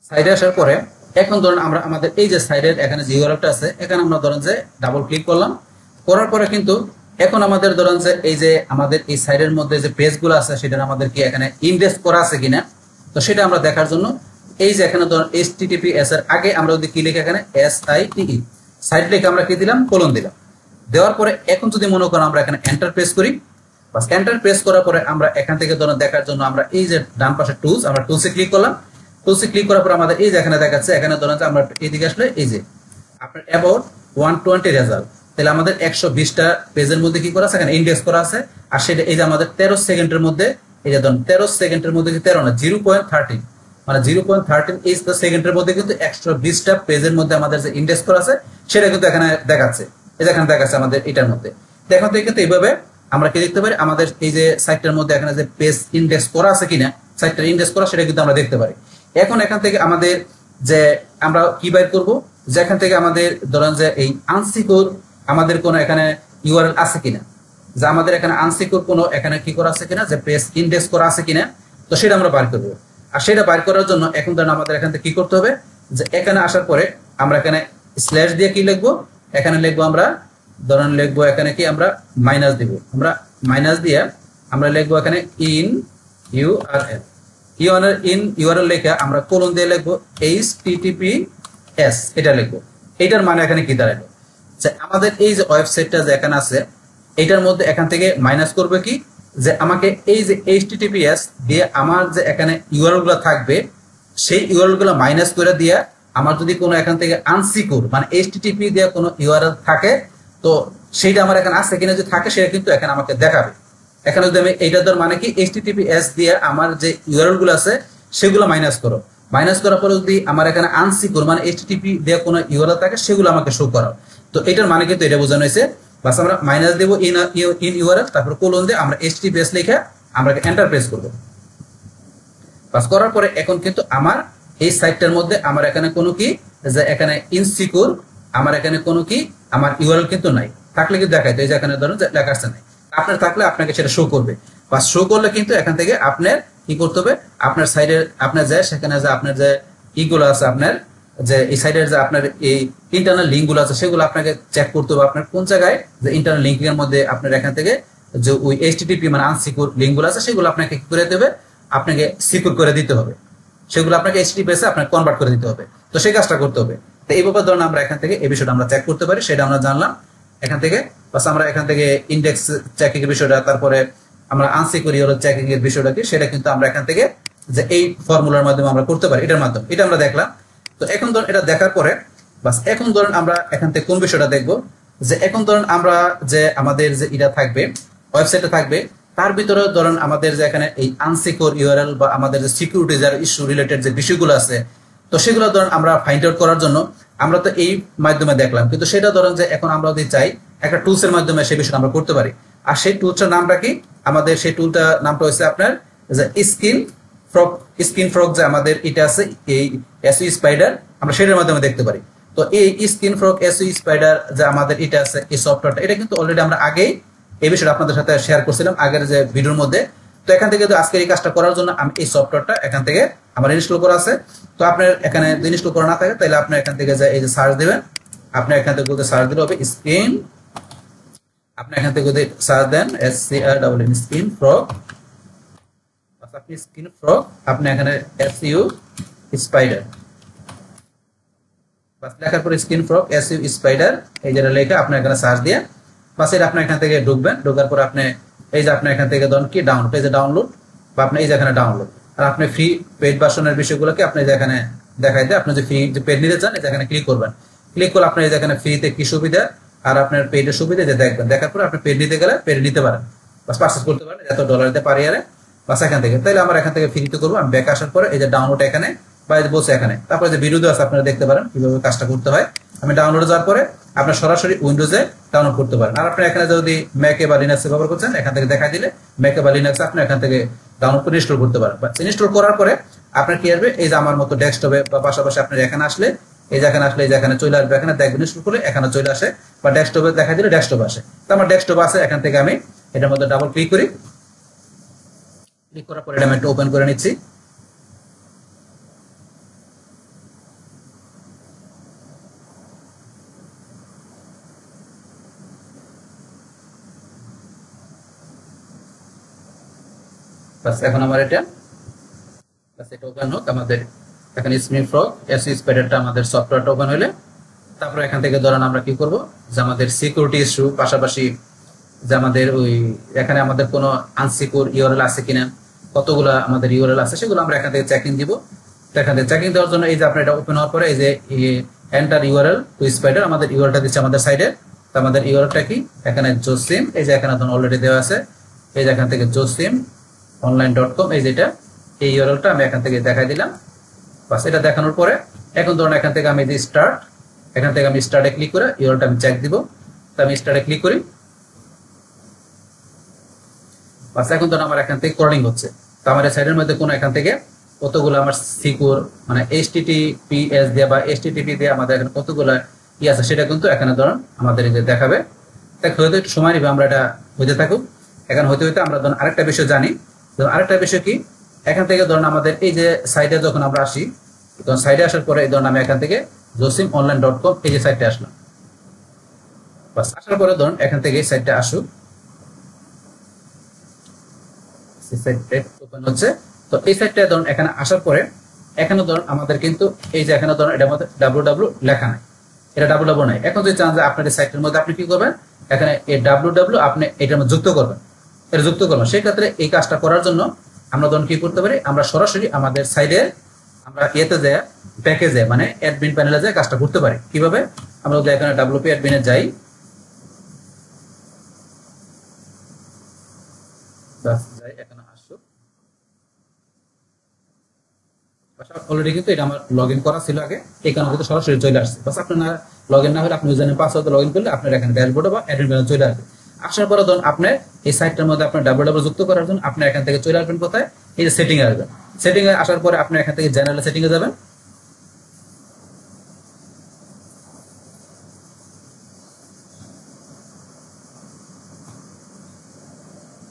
[SPEAKER 1] সাইটে আসার পরে এখন ধরেন আমরা আমাদের এই যে সাইটের এখানে যে ইউআরএলটা আছে, এখানে আমরা ধরেন যে ডাবল ক্লিক করলাম, করার পরে কিন্তু এখন আমাদের ধরেন যে এই যে আমাদের এই সাইটের মধ্যে যে পেজগুলো আছে সেটা আমাদের কি এখানে ইন্ডেক্স করা আছে কিনা, তো সেটা আমরা দেখার জন্য এই যে এখানে ধরেন https এর আগে আমরা যদি কি লিখে এখানে SITE সাইট লিখে আমরা কি দিলাম, কোলন দিলাম। দেওয়ার পরে এখন যদি মনে করেন আমরা এখানে এন্টার প্রেস করি, বাস এন্টার প্রেস করার পরে আমরা এখান থেকে ধরেন দেখার জন্য আমরা এই যে ডান পাশে টুলস, আমরা টুলসে ক্লিক করলাম। টুলসে ক্লিক করার পর আমাদের এই যে এখানে দেখাচ্ছে, এখানে ধরেন যে আমরা এইদিকে আসলে এই যে আপনার অ্যাবাউট 120 রেজাল্ট, তাহলে আমাদের 120টা পেজের মধ্যে কি করা আছে, এখানে ইন্ডেক্স করা আছে। আর সেটা এই যে আমাদের 13 সেকেন্ডের মধ্যে, এই যে ধরুন 13 সেকেন্ডের মধ্যে 13 না 0.13 মানে 0.13 এই সেকেন্ডের মধ্যে কিন্তু 120টা পেজের মধ্যে আমাদের যে ইন্ডেক্স করা আছে সেটা কিন্তু এখানে দেখাচ্ছে, এই যে এখানে দেখাচ্ছে আমাদের এটার মধ্যে। এখন থেকে কিন্তু এইভাবে আমরা কি দেখতে পারি, আমাদের এই যে সাইটটার মধ্যে এখানে যে পেজ ইন্ডেক্স করা আছে কিনা, সাইটটার ইন্ডেক্স করা সেটা কিন্তু আমরা দেখতে পারি। এখন এখান থেকে আমাদের যে আমরা কি বাইর করব, যে এখান থেকে আমাদের ধরেন যে এই আনসিকিউর আমাদের কোনো এখানে ইউআরএল আছে কিনা, যে আমাদের এখানে আনসিকিউর কোনো এখানে কি করা আছে কিনা, যে পেজ ইন্ডেক্স করা আছে কিনা, তো সেটা আমরা বাইর করব। আর সেটা বাইর করার জন্য এখন ধরেন আমাদের এখান থেকে কি করতে হবে, যে এখানে আসার পরে আমরা এখানে স্ল্যাশ দিয়ে কি লিখবো, এখানে লিখবো আমরা ধরেন লিখবো এখানে কি আমরা মাইনাস দিব, আমরা মাইনাস দিয়ে আমরা লিখবো এখানে ইন ইউআরএল লেখা আমরা কোলন দিয়ে লিখবো https, এটা লিখবো। এটার মানে এখানে কি দাঁড়ালো, যে আমাদের এই যে ওয়েবসাইটটা যে এখানে আছে এটার মধ্যে এখান থেকে মাইনাস করবে কি, যে আমাকে এই যে https দিয়ে আমার যে এখানে ইউআরএল গুলো থাকবে সেই ইউআরএল গুলো মাইনাস করে দিয়ে আমার যদি কোনো এখান থেকে আনসিকিউর মানে http দিয়ে কোনো ইউআরএল থাকে, তো সেইটা আমার এখানে আছে কিনা, যদি থাকে সেটা কিন্তু এখানে আমাকে দেখাবে। এখানে যদি আমি এইটা ধর মানে কি https দিয়ে আমার যে ইউআরএল গুলো আছে সেগুলো মাইনাস করো, মাইনাস করার পরে যদি আমার এখানে আনসিকিউর মানে http দিয়ে কোনো ইউআরএল থাকে সেগুলো আমাকে শো করাও। তো এটার মানে কিন্তু এটা বোঝানো হয়েছে। বাস আমরা মাইনাস দেবো ইন ইউআরএল, তারপর কোলন দিয়ে আমরা https লিখে আমরা এন্টার প্রেস করব। বাস করার পরে এখন কিন্তু আমার এই সাইটটার মধ্যে আমার এখানে কোনো কি, যে এখানে ইনসিকিউর আমার এখানে কোনো কি আমার ইউআরএল কিন্তু নাই, থাকলে কিন্তু দেখাই, তো এই যে এখানে ধরুন লেখা আছে নাই, আপনার থাকলে আপনাকে সেটা শো করবে। বা শো করলে কিন্তু এখান থেকে আপনার কি করতে হবে, আপনার সাইডের আপনার যে সেখানে যে আপনার যে ইগুলো আছে, আপনার যে এই সাইডের যে আপনার এই ইন্টারনাল লিঙ্ক গুলো আছে সেগুলো আপনাকে চেক করতে হবে আপনার কোন জায়গায় যে ইন্টারনাল লিঙ্কিং এর মধ্যে আপনার এখান থেকে যে ওই এইচটিটিপি মানে আনসিকিউর লিঙ্ক গুলো আছে সেগুলো আপনাকে কি করে দেবে, আপনাকে সিকিউর করে দিতে হবে, সেগুলো আপনাকে এইচটিটিপিএস এ আপনাকে কনভার্ট করে দিতে হবে। তো সেই কাজটা করতে হবে। তো এই ব্যাপারে ধরুন আমরা এখান থেকে এই বিষয়টা আমরা চেক করতে পারি, সেটা আমরা জানলাম এখান থেকে। বাস আমরা এখান থেকে ইন্ডেক্স চেকিং এর বিষয়টা, তারপরে আমরা আনসিকিউর ইউআরএল চেকিং এর বিষয়টা কি সেটা কিন্তু আমরা এখান থেকে যে এই ফর্মুলার মাধ্যমে আমরা করতে পারি, এটার মাধ্যমে এটা আমরা দেখলাম। তো এখন ধরুন এটা দেখার পরে বাস এখন ধরুন আমরা এখান থেকে কোন বিষয়টা দেখবো, যে এখন ধরুন আমরা যে আমাদের যে এটা থাকবে ওয়েবসাইটে থাকবে তার ভিতরে ধরুন আমাদের যে এখানে এই আনসিকিউর ইউআরএল বা আমাদের যে সিকিউরিটি যার ইস্যু রিলেটেড যে বিষয়গুলো আছে, তো সেগুলো ধরুন আমরা ফাইন্ড আউট করার জন্য আমরা তো এই মাধ্যমে দেখলাম, কিন্তু সেটা ধরুন যে এখন আমরা যদি চাই একটা টুলস এর মাধ্যমে সেই বিষয়টা আমরা করতে পারি। আর সেই টুলসটার নামটা কি, আমাদের সেই টুলটা নামটা হচ্ছে আপনার যে স্ক্রিন ফ্রগ যে আমাদের এটা আছে এই এসইউ স্পাইডার, আমরা সেটার মাধ্যমে দেখতে পারি। তো এই স্ক্রিন ফ্রগ এসইউ স্পাইডার যে আমাদের এটা আছে এই সফটওয়্যারটা, এটা কিন্তু অলরেডি আমরা আগেই এই বিষয়টা আপনাদের সাথে শেয়ার করছিলাম আগের যে ভিডিওর মধ্যে। তো এখান থেকে আজকের এই কাজটা করার জন্য আমি এই সফটওয়্যারটা এখান থেকে আমার ইনস্টল করা আছে। তো আপনার এখানে ইনস্টল করা না থাকে তাহলে আপনি এখান থেকে যে এই যে সার্চ দিবেন, আপনি এখান থেকে বলতে সার্চ দিলে হবে স্ক্রিন, আপনি এখান থেকে যদি সার্চ দেন স্ক্রিন ফ্রগ, আপনি স্ক্রিন ফ্রগ, আপনি এখানে এসইউ স্পাইডার বাস লেখার পরে স্ক্রিন ফ্রগ এসইউ স্পাইডার এই যেটা লেখা আপনি এখানে সার্চ দিয়ে বাস এটা আপনি এখান থেকে ঢুকবেন। ঢোকার পর আপনি এই যে আপনি এখান থেকে ধরুন কি ডাউনলোড, এই যে ডাউনলোড বা আপনি এই যে এখানে ডাউনলোড, আর আপনি ফ্রি পেইড ভার্সনের বিষয়গুলোকে আপনি যে এখানে দেখাই দেয়, আপনি যে ফ্রি যে পেড নিতে চান এই যে এখানে ক্লিক করবেন। ক্লিক করলে আপনি এই যে এখানে ফ্রিতে কি সুবিধা আর আপনার পেইডের সুবিধা যে দেখবেন, দেখার পরে আপনি পেড নিতে গেলে পেড নিতে পারেন, বাস পারচেজ করতে পারেন এত ডলার দিতে পারি আরে বাস এখান থেকে। তাইলে আমরা এখান থেকে ফ্রিতে করবো। আমি ব্যাক আসার পরে এই যে ডাউনলোড এখানে বা বলছে এখানে, তারপরে যে ভিডিও আছে আপনারা দেখতে পারেন কিভাবে কাজটা করতে হয়। আমি ডাউনলোডে যাওয়ার পরে আপনার সরাসরি উইন্ডোজে ডাউনলোড করতে পারেন। আর আপনি এখানে যদি ম্যাকে বা লিনাক্সে ব্যবহার করছেন এখান থেকে দেখা দিলে ম্যাকে বা লিনাক্সে আপনি এখান থেকে ডাউনলোড করে ইনস্টল করতে পারেন। ইনস্টল করার পরে আপনার কি আসবে, এই যে আমার মতো ডেস্কটপে বা পাশাপাশি আপনার এখানে আসলে এই যে এখানে আসলে এই যে এখানে চলে আসবে, এখানে দেখবেন ইনস্টল করে এখানে চলে আসে বা ডেস্কটপে দেখা দিলে ডেস্কটপ আসে। তো আমার ডেস্কটপ আছে, এখান থেকে আমি এটার মধ্যে ডাবল ক্লিক করি। ক্লিক করার পরে এটা আমি একটু ওপেন করে নিচ্ছি। বাস এখন আমার এটা ওপেন হোক, আমাদের এখানে স্ক্রিন ফ্রগ এসইউ স্পাইডারটা আমাদের সফটওয়্যারটা ওপেন হলে তারপর এখান থেকে ধরেন আমরা কি করব, যে আমাদের সিকিউরিটি ইস্যু পাশাপাশি যে আমাদের ওই এখানে আমাদের কোনো আনসিকিউর ইউআরএল আছে কিনা, কতগুলো আমাদের ইউআরএল আছে সেগুলো আমরা এখান থেকে চেকিং দিব। তো এখান থেকে চেকিং দেওয়ার জন্য এই যে আপনার এটা ওপেন হওয়ার পরে এই যে এন্টার ইউআরএল টু স্পাইডার আমাদের ইউআরএলটা দিচ্ছে আমাদের সাইডে। তো আমাদের ইউআরএলটা কি, এখানে জোসিম, এই যে এখানে ধরুন অলরেডি দেওয়া আছে, এই যে এখান থেকে জোসিম online.com, এই যেটা এই ইউআরএলটা আমি এখান থেকে দেখাই দিলাম। বাস এটা দেখানোর পরে এখন ধরুন এখান থেকে আমি যে স্টার্ট, এখান থেকে আমি স্টার্টে ক্লিক করে ইউআরএলটা আমি চেক দিব। তো আমি স্টার্টে ক্লিক করি। বাস এখন ধরুন আমার এখান থেকে ক্রলিং হচ্ছে। তো আমার এই সাইডের মধ্যে কোনো এখান থেকে কতগুলো আমার সিকিউর মানে HTTPS দিয়ে বা HTTP দিয়ে আমাদের এখানে কতগুলো কি আছে সেটা কিন্তু এখানে ধরুন আমাদের এই যে দেখাবে। দেখ হয়তো একটু সময় নিবে, আমরা এটা হইতে থাকুক। এখন হইতে হইতে আমরা ধরুন আরেকটা বিষয় জানি। আরেকটা বিষয় কি, এখান থেকে ধরুন আমাদের এই যে সাইটে যখন আমরা আসি, তখন সাইটে আসার পরে ধরুন আমি এখান থেকে josimOnline.com এই যে সাইটে আসলাম। বাস আসার পরে ধরুন এখান থেকে এই সাইটটা আসুক, ওপেন হচ্ছে। তো এই সাইটটা ধরুন এখানে আসার পরে এখানে ধরুন আমাদের কিন্তু এই যে এখানে ধরুন এটার মধ্যে www লেখা নাই, এটা www নাই। এখন যদি চান যে আপনার এই সাইটের মধ্যে আপনি কি করবেন, এখানে এই www আপনি এটার মধ্যে যুক্ত করবেন, এটা যুক্ত করবেন। সেই ক্ষেত্রে এই কাজটা করার জন্য আমরা ধরুন কি করতে পারি, আমরা সরাসরি আমাদের সাইডে আমরা ইয়েতে যায় প্যাকেজে মানে অ্যাডমিন প্যানেলে যায় কাজটা করতে পারি। কিভাবে, আমরা যদি এখানে WP অ্যাডমিনে যাই, এখানে আসুক। অলরেডি কিন্তু এটা আমার লগ ইন করা ছিল আগে, এই কারণে কিন্তু সরাসরি চলে আসছে। বাস আপনার না লগ ইন না হলে আপনি ইউজারনেম পাসওয়ার্ড লগ ইন করলে আপনার এখানে ড্যাশবোর্ডে বা অ্যাডমিন প্যানেলে চলে আসবে। আসার পরে ধরুন আপনার এই সাইটটার মধ্যে আপনার www যুক্ত করার জন্য আপনি এখান থেকে চলে আসবেন কোথায়, এই যে সেটিং এ আসবেন। সেটিং এ আসার পরে আপনি এখান থেকে জেনারেল সেটিং এ যাবেন।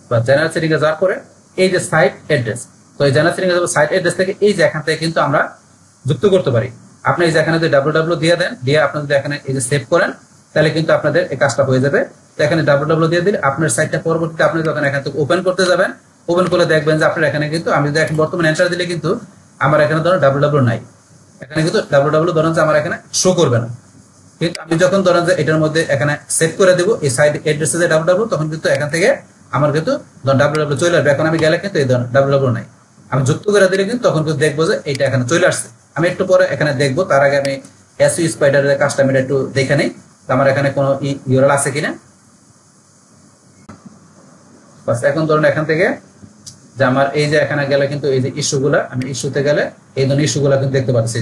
[SPEAKER 1] বা জেনারেল সেটিং এ যাওয়ার পরে এই যে সাইট অ্যাড্রেস, তো তো এই জেনারেট সেটিং সাইট অ্যাড্রেস থেকে এই যে এখান থেকে কিন্তু আমরা যুক্ত করতে পারি। আপনি এই যে এখানে যদি www দিয়ে দেন, দিয়ে আপনি যদি এখানে এই যে সেভ করেন, তাহলে কিন্তু আপনাদের এই কাজটা হয়ে যাবে। তো এখানে www দিয়ে দিলে আপনার সাইটটা পরবর্তীতে আপনি যখন এখান থেকে ওপেন করতে যাবেন, ওপেন করলে দেখবেন যে আপনার এখানে কিন্তু আমি যদি এখন বর্তমানে এন্টার দিলে কিন্তু আমার এখানে ধরুন www নাই, এখানে কিন্তু www ধরুন যে আমার এখানে শো করবে না। কিন্তু আমি যখন ধরেন যে এটার মধ্যে এখানে সেভ করে দেবো এই সাইট অ্যাড্রেসে যে www, তখন কিন্তু এখান থেকে আমার কিন্তু www চলে আসবে। এখন আমি গেলে কিন্তু এই www নাই, আমি যুক্ত করে দিলে কিন্তু তখন কিন্তু দেখবো যে এইটা এখানে চলে আসছে। আমি একটু পরে এখানে দেখবো, তার আগে আমি এসইও স্পাইডারের কাজটা আমি একটু দেখে নিই আমার এখানে কোনো ইউআরএল আছে কিনা। বাস এখন ধরুন এখান থেকে যে আমার এই যে এখানে গেলে কিন্তু এই যে ইস্যুগুলা, আমি ইস্যুতে গেলে এই ধরনের ইস্যুগুলা কিন্তু দেখতে পাচ্ছি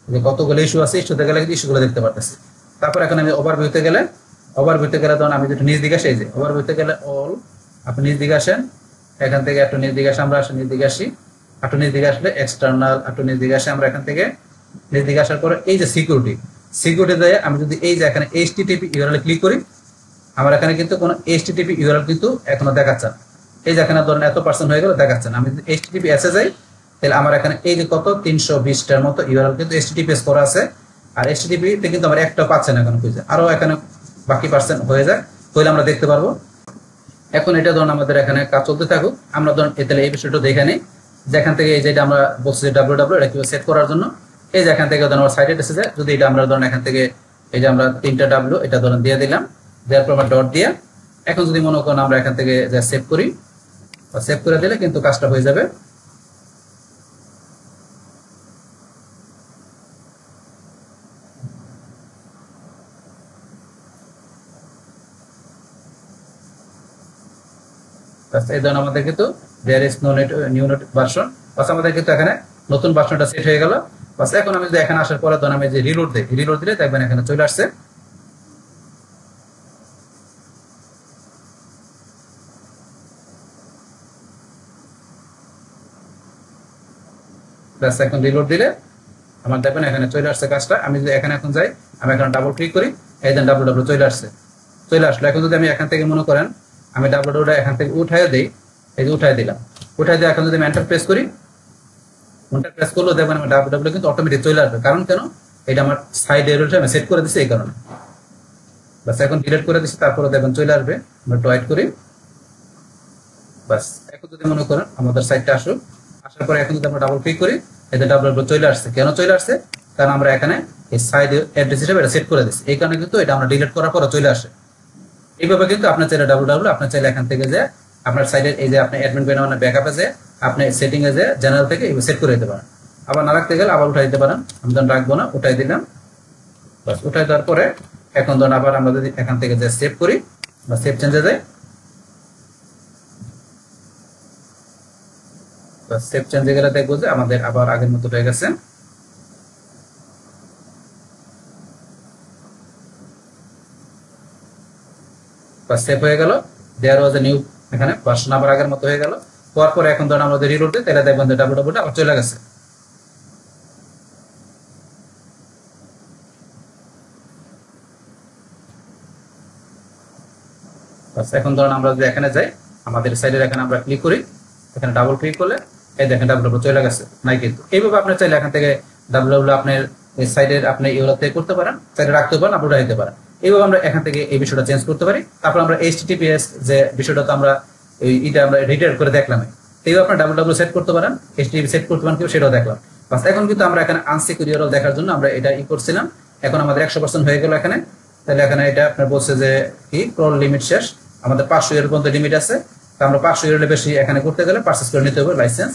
[SPEAKER 1] যে কতগুলো ইস্যু আছে, ইস্যুতে গেলে কিন্তু ইস্যুগুলো দেখতে পাচ্ছি। তারপর এখন আমি ওভারভিউতে গেলে, ওভারভিউতে গেলে তখন আমি যেটা নিজ দিকে আসি, এই যে ওভারভিউতে গেলে অল, আপনি নিজ দিকে আসেন, এখান থেকে একটু নিজ দিকে আসে, আমরা আসি নিজ দিকে আসি, একটু নিজ দিকে আসলে এক্সটার্নাল, একটু নিজ দিকে আসে আমরা এখান থেকে নিজ দিকে আসার পরে এই যে সিকিউরিটি, সিকিউরিটি আমি যদি এই যে এখানে এইচটিটিপি ইউআরএল ক্লিক করি, আমার এখানে কিন্তু কোনো এইচটিটিপি ইউআরএল কিন্তু এখনো দেখাচ্ছে না। এই যে এখানে ধরেন এত % হয়ে গেল দেখাচ্ছে না। আমি যদি এইচটিটিপি এসে যাই, তাহলে আমার এখানে এই যে কত 320টার মতো ইউআরএল কিন্তু এইচটিটিপিএস করা আছে, আর এইচটিটিপি তে কিন্তু আমার একটা পাচ্ছে না এখন খুঁজে, আরো এখানে বাকি % হয়ে যায়, হইলে আমরা দেখতে পারবো। এখন এটা ধরুন আমাদের এখানে কাজ চলতে থাকুক, আমরা ধরুন তাহলে এই বিষয়টা দেখে নিই। যেখান থেকে এই যেটা আমরা বলছি যে www এটা কিভাবে সেট করার জন্য, এই যে এখান থেকে ধরুন আমার সাইটে এসে যায়, যদি এটা আমরা ধরুন এখান থেকে এই যে আমরা 3টা w এটা ধরুন দিয়ে দিলাম, দেওয়ার পর আমরা ডট দিয়ে এখন যদি মনে করেন আমরা এখান থেকে যে সেভ করি, সেভ করে দিলে কিন্তু কাজটা হয়ে যাবে। এই ধরুন আমাদের কিন্তু there is no new version, বাস আমাদের কিন্তু এখানে নতুন ভার্সনটা সেট হয়ে গেল। বাস এখন আমি যদি এখানে আসার পরে ধরুন আমি যে রিলোড দিই, রিলোড দিলে দেখবেন এখানে চলে আসছে। প্লাস এখন রিলোড দিলে আমার দেখবেন এখানে চলে আসছে কাজটা। আমি যদি এখানে এখন যাই, আমি এখানে ডাবল ক্লিক করি, এই দেন www চলে আসছে, চলে আসলো। এখন যদি আমি এখান থেকে মনে করেন আমি www এখান থেকে উঠাই দিই, এই যে উঠাই দিলাম, উঠাই দিয়ে এখন যদি আমি এন্টার প্রেস করি, এন্টার প্রেস করলেও দেখবেন আমার www কিন্তু অটোমেটিক চলে আসবে। কারণ কেন, এটা আমার সাইড এররটা আমি সেট করে দিচ্ছি এই কারণে। বাস এখন ডিলিট করে দিচ্ছি, তারপরে দেখবেন চলে আসবে। আমরা টয়েট করি, বাস এখন যদি মনে করেন আমাদের সাইটটা আসুক, আসার পরে এখন যদি আমরা ডাবল ক্লিক করি, এতে www চলে আসছে। কেন চলে আসছে, কারণ আমরা এখানে এই সাইড অ্যাড্রেস হিসেবে এটা সেট করে দিচ্ছি, এই কারণে কিন্তু এটা আমরা ডিলিট করার পরে চলে আসে। এইভাবে কিন্তু আপনার চাইলে www আপনার চাইলে এখান থেকে যে আপনার সাইডের এই যে আপনি অ্যাডমিন পেনে মানে ব্যাকআপে যে আপনি সেটিং এ যে জেনারেল থেকে সেট করে দিতে পারেন। আবার না রাখতে গেলে আবার উঠাই দিতে পারেন, আমি ধরুন রাখবো না, উঠাই দিলাম। বাস উঠাই দেওয়ার পরে এখন ধরুন আবার আমরা যদি এখান থেকে যে সেভ করি বা সেভ চেঞ্জে যাই, বাস সেভ চেঞ্জে গেলে দেখবো যে আমাদের আবার আগের মতো হয়ে গেছে। বাস সেভ হয়ে গেল, দেয়ার ওয়াজ এ নিউ, এখানে ভার্সন আবার আগের মতো হয়ে গেল। হওয়ার পরে এখন ধরুন আমরা যদি রিলোড দিই, তাহলে দেখবেন যে www আবার চলে গেছে। বাস এখন ধরুন আমরা যদি এখানে যাই, আমাদের সাইডের এখানে আমরা ক্লিক করি, এখানে ডাবল ক্লিক করলে এই দেখেন www চলে গেছে নাই কিন্তু। এইভাবে আপনি চাইলে এখান থেকে www আপনার এই সাইডের আপনি ইউআরএল করতে পারেন, সাইডে রাখতে পারেন, আপলোড দিতে পারেন। এইভাবে আমরা এখান থেকে এই বিষয়টা চেঞ্জ করতে পারি। তারপর আমরা এইচটিটিপিএস যে বিষয়টা তো আমরা এটা আমরা রিটায়ার করে দেখলাম, এইভাবে আপনার www সেট করতে পারেন, এইচটিটিপি সেট করতে পারেন, কেউ সেটাও দেখলাম। বাস এখন কিন্তু আমরা এখানে আনসিকিউর ইউআরএল দেখার জন্য আমরা এটা করছিলাম। এখন আমাদের 100% হয়ে গেল এখানে। তাহলে এখানে এটা আপনার বলছে যে কি ক্রল লিমিট শেষ, আমাদের 500 ইউআরএল পর্যন্ত লিমিট আছে। আমরা 500 ইউরো বেশি এখানে করতে গেলে পারচেজ করে নিতে হবে লাইসেন্স,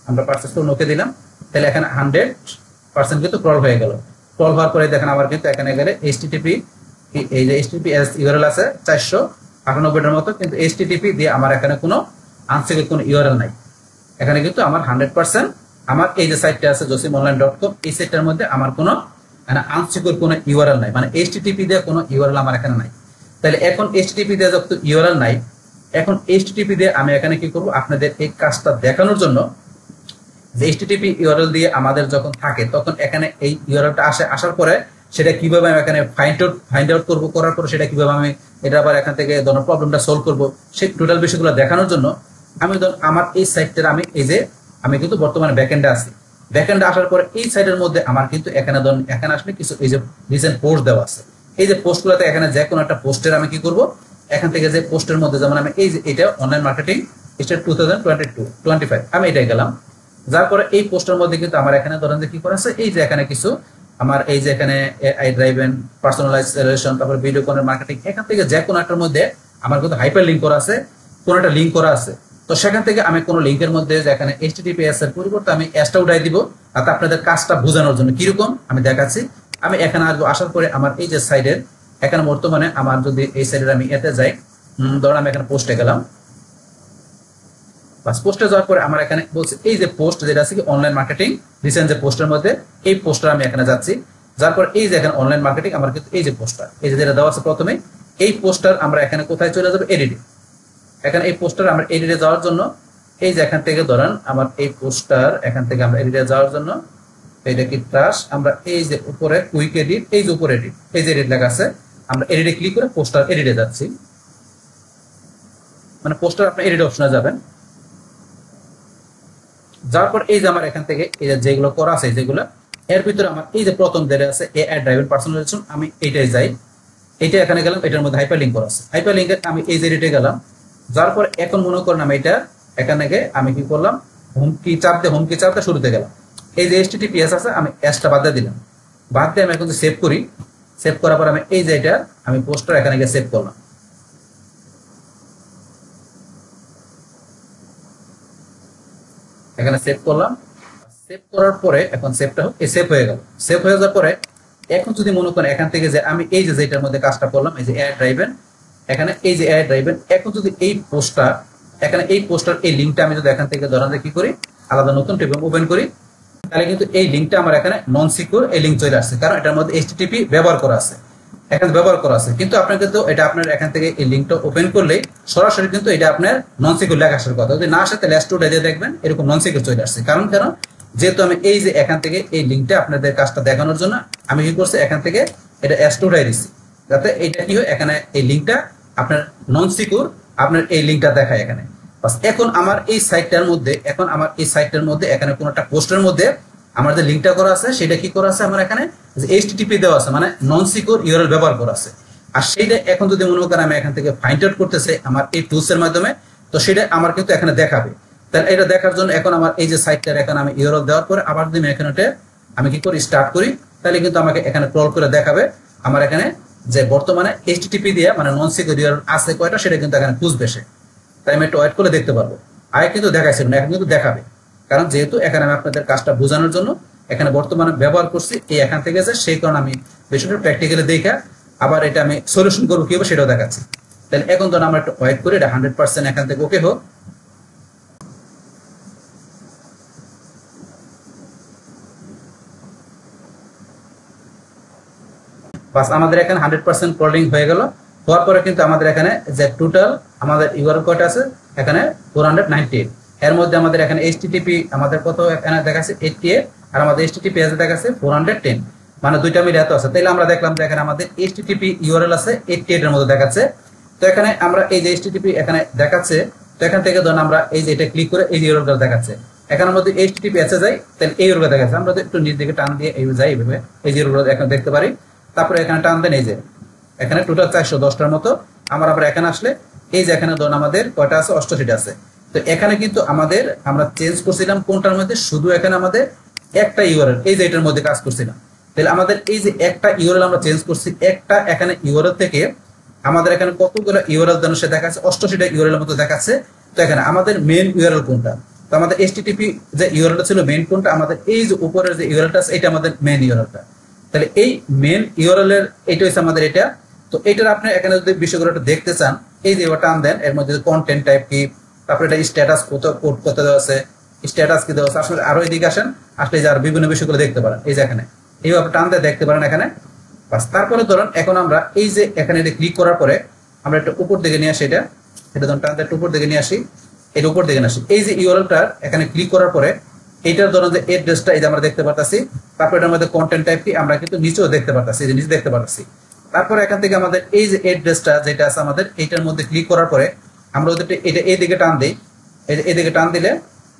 [SPEAKER 1] আমরা পারচেজ করে ওকে দিলাম। তাহলে এখানে 100% কিন্তু ক্রল হয়ে গেল। ক্রল হওয়ার পরে দেখেন আমার কিন্তু এখানে গেলে এইচটিটিপি, এই যে এইচটিটিপিএস ইউআরএল আছে 498 মতো, কিন্তু এইচটিটিপি দিয়ে আমার এখানে কোনো আনসিকিউর কোনো ইউআরএল নাই। এখানে কিন্তু আমার 100% আমার এই যে সাইটটা আছে josimonline.com, এই সাইটটার মধ্যে আমার কোনো আনসিকিউর কোনো ইউআরএল নাই, মানে এইচটিটিপি দিয়ে কোনো ইউআরএল আমার এখানে নাই। তাহলে এখন এইচটিটিপি দিয়ে যত ইউআরএল নাই, এখন এইচটিটিপি দিয়ে আমি এখানে কি করব, আপনাদের এই কাজটা দেখানোর জন্য যে এইচটিটিপি ইউআরএল দিয়ে আমাদের যখন থাকে তখন এখানে এই ইউআরএলটা আসার পরে সেটা কিভাবে আমি এখানে ফাইন্ড আউট করব, করার পর সেটা কিভাবে আমি এটা আবার এখান থেকে ধরো প্রবলেমটা সলভ করব, সেই টোটাল বিষয়গুলো দেখানোর জন্য আমি ধর আমার এই সাইটটার আমি এই যে আমি কিন্তু বর্তমানে ব্যাকএন্ডে আছি। ব্যাকএন্ডে আসার পরে এই সাইডের মধ্যে আমার কিন্তু এখানে ধরুন এখানে আসলে কিছু এই যে রিসেন্ট পোস্ট দেওয়া আছে, এই যে পোস্টগুলোতে এখানে যে কোনো একটা পোস্টের আমি কি করব, এখান থেকে যে পোস্টের মধ্যে যেমন আমি এই যে এটা অনলাইন মার্কেটিং স্টার্ট 2022-25 আমি এটাই গেলাম। যার পরে এই পোস্টের মধ্যে কিন্তু আমার এখানে ধরেন যে কি করা আছে, এই যে এখানে কিছু আমার এই যে এখানে আই ড্রাইভেন পার্সোনালাইজেশন, তারপর ভিডিও কন্টেন্ট মার্কেটিং, এখান থেকে যে কোনো একটার মধ্যে আমার কিন্তু হাইপার লিঙ্ক করা আছে, কোন একটা লিঙ্ক করা আছে। তো সেখান থেকে আমি কোন লিঙ্কের মধ্যে যেখানে HTTPS এর পরিবর্তে আমি এসটা উঠাই দিব, আর আপনাদের কাজটা বোঝানোর জন্য কিরকম আমি দেখাচ্ছি। আমি এখানে আসবো, আসার পরে আমার এই যে সাইডের এখানে বর্তমানে আমার যদি এই সাইডের আমি এতে যাই, ধরুন আমি এখানে পোস্টে গেলাম, বাস পোস্টে যাওয়ার পরে আমার এখানে বলছে এই যে পোস্ট যেটা আছে কি অনলাইন মার্কেটিং রিসেন্ট যে পোস্টের মধ্যে এই পোস্টটা আমি এখানে যাচ্ছি। যার পর এই যে এখানে অনলাইন মার্কেটিং আমার কিন্তু এই যে পোস্টটা এই যে যেটা দেওয়া আছে প্রথমে, এই পোস্টার আমরা এখানে কোথায় চলে যাবে, এডিটে। এখানে এই পোস্টার আমরা এডিটে যাওয়ার জন্য এই যে এখান থেকে ধরেন আমার এই পোস্টার এখান থেকে আমরা এডিটে যাওয়ার জন্য এইটা কি ট্রাশ, আমরা এই যে উপরে কুইক এডিট, এই যে উপরে এডিট, এই যে এডিট লেখা আছে, আমরা এডিটে ক্লিক করে পোস্টার এডিটে যাচ্ছি। মানে পোস্টার আপনি এডিট অপশনে যাবেন। যার পর এই যে আমার এখান থেকে এই যে যেগুলো করা আছে যেগুলো এর ভিতরে আমার এই যে প্রথম যেটা আছে এআই ড্রাইভেন পার্সোনালাইজেশন, আমি এইটাই যাই, এইটা এখানে গেলাম, এটার মধ্যে হাইপার লিঙ্ক করা আছে, হাইপার লিঙ্কে আমি এই যে এডিটে গেলাম। যার পর এখন মনে করেন আমি এটা এখানে গিয়ে আমি কি করলাম, হোম কি চাপতে শুরুতে গেলাম, এই যে HTTPS আছে আমি এসটা বাদ দিয়ে দিলাম, বাদ দিয়ে আমি এখন সেভ করি। সেভ করার পর আমি এই যে এটা আমি পোস্টার এখানে গিয়ে সেভ করলাম, এখানে সেভ করলাম। সেভ করার পরে এখন সেভটা হোক, এই সেভ হয়ে গেল। সেভ হয়ে যাওয়ার পরে এখন যদি মনে করেন এখান থেকে যে আমি এই যে যেটার মধ্যে কাজটা করলাম, এই যে এআই ড্রাইভেন, এখানে এই যে এআই ড্রাইভেন, এখন যদি এই পোস্টটা এখানে এই পোস্টার এই লিঙ্কটা আমি যদি এখান থেকে ধরেন কি করি আলাদা নতুন ট্যাব ওপেন করি, তাহলে কিন্তু এই লিঙ্কটা আমার এখানে নন সিকিউর এই লিঙ্ক চলে আসছে, কারণ এটার মধ্যে HTTP ব্যবহার করা আছে, এখানে ব্যবহার করা আছে। কিন্তু আপনার কিন্তু এটা আপনার এখান থেকে এই লিঙ্কটা ওপেন করলেই সরাসরি কিন্তু এটা আপনার নন সিকিউর লেখা আসার কথা, যদি না আসে তাহলে স্টোরে দিয়ে দেখবেন এরকম নন সিকিউর চলে আসছে। কারণ যেহেতু আমি এই যে এখান থেকে এই লিঙ্কটা আপনাদের কাজটা দেখানোর জন্য আমি কি করছি এখান থেকে এটা স্টোরে দিছি, যাতে এইটা কি হয় এখানে এই লিঙ্কটা আপনার নন সিকিউর আপনার এই লিঙ্কটা দেখায় এখানে। বাস এখন আমার এই সাইটটার মধ্যে এখানে কোন একটা পোস্টের মধ্যে আমার যে লিঙ্কটা করা আছে সেটা কি করা আছে আমার এখানে যে HTTP দেওয়া আছে, মানে নন সিকিউর ইউআরএল ব্যবহার করা আছে। আর সেইটা এখন যদি মনে করেন আমি এখান থেকে ফাইন্ড আউট করতেছে আমার এই টুলস এর মাধ্যমে, তো সেটা আমার কিন্তু এখানে দেখাবে। তাহলে এটা দেখার জন্য এখন আমার এই যে সাইটটার এখানে আমি ইউআরএল দেওয়ার পরে আবার যদি এখানে আমি কি করি স্টার্ট করি, তাহলে কিন্তু আমাকে এখানে ক্রল করে দেখাবে আমার এখানে যে বর্তমানে HTTP দিয়ে মানে নন সিকিউর ইউআরএল আছে কয়টা সেটা কিন্তু এখানে খুঁজবে সে। তাই আমি একটু ওয়েট করে দেখতে পারবো। আগে কিন্তু দেখাইছিল না, এখন কিন্তু দেখাবে, কারণ যেহেতু এখানে আমি আপনাদের কাজটা বোঝানোর জন্য এখানে বর্তমানে ব্যবহার করছি এই এখান থেকে যে সেই কারণে আমি বিষয়টা প্র্যাকটিক্যালি দেখা আবার এটা আমি সলিউশন করবো কিভাবে সেটাও দেখাচ্ছি। তাহলে এখন ধরুন আমরা একটু ওয়েট করি, এটা 100% এখান থেকে ওকে হোক। বাস আমাদের এখানে 100% ক্রলিং হয়ে গেল। হওয়ার পরে কিন্তু আমাদের এখানে যে টোটাল আমাদের ইউআরএল কয়টা আছে এখানে 498, এর মধ্যে আমাদের এখানে HTTP আমাদের কত এখানে দেখাচ্ছে 88 আর আমাদের HTTPS দেখাচ্ছে 410, মানে দুইটা মিলে এত আছে। তাইলে আমরা দেখলাম যে এখানে আমাদের HTTP ইউআরএল আছে 88 এর মধ্যে দেখাচ্ছে। তো এখানে আমরা এই যে HTTP এখানে দেখাচ্ছে, তো এখান থেকে ধরুন আমরা এই যে এটা ক্লিক করে এই যে ইউআরএলটা দেখাচ্ছে, এখানের মধ্যে HTTPS এ যাই তাহলে এই ইউআরএল দেখাচ্ছে। আমরা একটু নিচ দিকে টান দিয়ে এই যাই এইভাবে এই যে ইউআরএল এখন দেখতে পারি। তারপরে এখানে টান দেন, এই যে এখানে টোটাল 410টার মতো আমার আবার এখানে আসলে এই যে এখানে ধরুন আমাদের কয়টা আছে 88টা আছে। তো এখানে কিন্তু আমাদের আমরা চেঞ্জ করছিলাম কোনটার মধ্যে, শুধু এখানে আমাদের একটা ইউআরএল এই যে এটার মধ্যে কাজ করছিলাম। তাহলে আমাদের এই যে একটা ইউআরএল আমরা চেঞ্জ করছি, একটা এখানে ইউআরএল থেকে আমাদের এখানে কতগুলো ইউআরএল যেন সে দেখাচ্ছে 88টা ইউআরএল এর মতো দেখাচ্ছে। তো এখানে আমাদের মেইন ইউআরএল কোনটা, তো আমাদের HTTP যে ইউআরএলটা ছিল মেইন কোনটা, আমাদের এই যে উপরের যে ইউআরএলটা আছে এটা আমাদের মেইন ইউআরএলটা। তাহলে এই মেইন ইউআরএল এর এটা হচ্ছে আমাদের এটা। তো এটার আপনি এখানে যদি বিষয়গুলো একটু দেখতে চান, এই যে টান দেন, এর মধ্যে কন্টেন্ট টাইপ কি, তারপরে এটা স্ট্যাটাস কত কোড কত দেওয়া আছে, স্ট্যাটাস কি দেওয়া আছে, আসলে আরো এদিকে আসেন, আসলে যে আর বিভিন্ন বিষয়গুলো দেখতে পারেন এই যে এখানে এইভাবে টান দিয়ে দেখতে পারেন এখানে। বাস তারপরে ধরুন এখন আমরা এই যে এখানে এটা ক্লিক করার পরে আমরা একটা উপর দিকে নিয়ে আসি, এটা ধরুন টান দিয়ে একটু উপর দিকে নিয়ে আসি, এর উপর দিকে আসি, এই যে ইউআরএলটার এখানে ক্লিক করার পরে এইটার ধরুন যে অ্যাড্রেসটা এই যে আমরা দেখতে পারতাছি, তারপর এটার মধ্যে কন্টেন্ট টাইপ কি আমরা কিন্তু নিচেও দেখতে পারতাছি, এই যে নিচে দেখতে পারতাছি। তারপরে এখান থেকে আমাদের এই যে অ্যাড্রেসটা যেটা আছে আমাদের এইটার মধ্যে ক্লিক করার পরে আমরা ওদের এটা এইদিকে টান দিই, এদিকে টান দিলে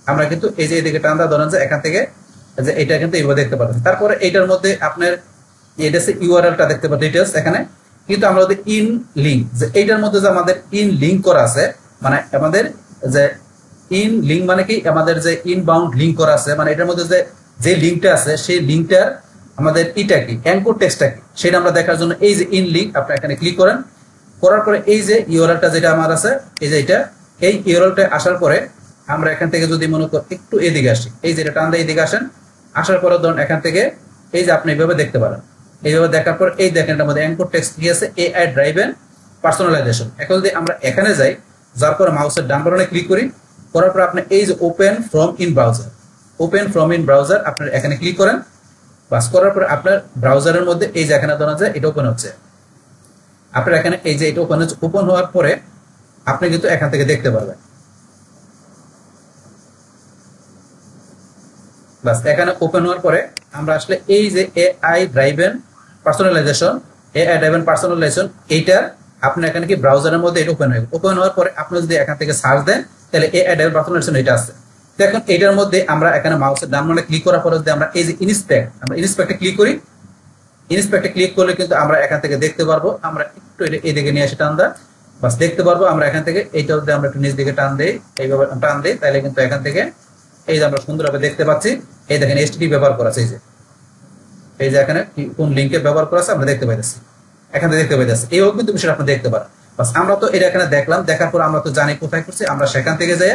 [SPEAKER 1] আমরা কিন্তু এই যে এদিকে টান দেওয়া ধরেন যে এখান থেকে যে এটা কিন্তু এইভাবে দেখতে পাচ্ছি। তারপরে এইটার মধ্যে আপনার এটা হচ্ছে ইউআরএলটা দেখতে পাচ্ছি ডিটেলস এখানে, কিন্তু আমরা যদি ইন লিঙ্ক যে এইটার মধ্যে যে আমাদের ইন লিঙ্ক করা আছে, মানে আমাদের যে ইন লিঙ্ক মানে কি আমাদের যে ইনবাউন্ড লিঙ্ক করা আছে, মানে এটার মধ্যে যে লিঙ্কটা আছে সেই লিঙ্কটার আমাদের এটা কি অ্যাঙ্কর টেক্সটটা কি সেটা আমরা দেখার জন্য এই যে ইন লিঙ্ক আপনি এখানে ক্লিক করেন। করার পরে এই যে ইউআরএলটা যেটা আমার আছে এই যে এটা, এই ইউআরএলটা আসার পরে আমরা এখান থেকে যদি মনে করি একটু এদিকে আসি, এই যে এটা টান দিয়ে এদিকে আসেন, আসার পরে ধরুন এখান থেকে এই যে আপনি এইভাবে দেখতে পারেন। এইভাবে দেখার পর এই দেখেন এটার মধ্যে অ্যাঙ্কর টেক্সট কি আছে, এআই ড্রাইভেন পার্সোনালাইজেশন। এখন যদি আমরা এখানে যাই, যার পরে মাউসের ডান বাটনে ক্লিক করি, করার পর আপনি এই যে open from in browser, open from in browser আপনার এখানে ক্লিক করেন। বাস করার পরে আপনার ব্রাউজারের মধ্যে এই যে এখানে ধরা যায় এটা ওপেন হচ্ছে, আপনার এখানে এই যে এটা ওপেন হচ্ছে। ওপেন হওয়ার পরে আপনি কিন্তু এখান থেকে দেখতে পারবেন। বাস এখানে ওপেন হওয়ার পরে আমরা আসলে এই যে AI driven personalisation, AI driven personalisation এইটার আপনার এখানে কি ব্রাউজারের মধ্যে এটা ওপেন হয়ে ওপেন হওয়ার পরে আপনি যদি এখান থেকে সার্চ দেন তাহলে এআই ড্রাইভেন পার্সোনালাইজেশন এটা আছে। তো এখন এটার মধ্যে আমরা এখানে মাউসের ডান বাটনে ক্লিক করার পরে যদি আমরা এই যে ইনস্পেক্ট, আমরা ইনস্পেক্টে ক্লিক করি, ইনস্পেক্টে ক্লিক করলে কিন্তু আমরা এখান থেকে দেখতে পারবো। আমরা একটু এটা এদিকে নিয়ে আসি টান দা, বাস দেখতে পারবো আমরা এখান থেকে এইটা যদি আমরা একটু নিচ দিকে টান দেই, এইভাবে টান দেই, তাহলে কিন্তু এখান থেকে এই যে আমরা সুন্দরভাবে দেখতে পাচ্ছি। এই দেখেন এসটিডি ব্যবহার করা আছে, এই যে এখানে কোন লিঙ্কে ব্যবহার করা আছে আমরা দেখতে পাইতেছি, এখান থেকে দেখতে পাইতেছি। এইভাবে কিন্তু বিষয়টা আপনি দেখতে পারেন। বাস আমরা তো এটা এখানে দেখলাম, দেখার পর আমরা তো জানি কোথায় করছি, আমরা সেখান থেকে যাই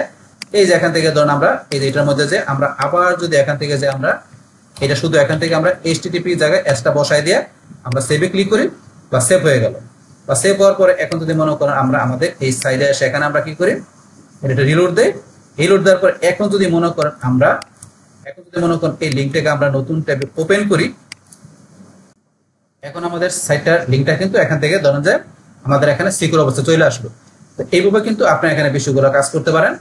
[SPEAKER 1] এই যে এখান থেকে ধরুন আমরা এই যে এটার মধ্যে যে আমরা আবার যদি এখান থেকে যে আমরা এটা শুধু এখান থেকে আমরা এইচটিটিপি জায়গায় এসটা বসাই দিয়ে আমরা সেভে ক্লিক করি, বা সেভ হয়ে গেল। বা সেভ হওয়ার পরে এখন যদি মনে করেন আমরা আমাদের এই সাইডে সেখানে আমরা কি করি এটা রিলোড দেই, রিলোড দেওয়ার পর এখন যদি মনে করেন আমরা এই লিঙ্কটাকে আমরা নতুন ট্যাবে ওপেন করি, এখন আমাদের সাইটটার লিঙ্কটা কিন্তু এখান থেকে ধরেন যে আমাদের এখানে সিকিউর অবস্থা চলে আসলো। তো এইভাবে কিন্তু আপনি এখানে বিষয়গুলো কাজ করতে পারেন।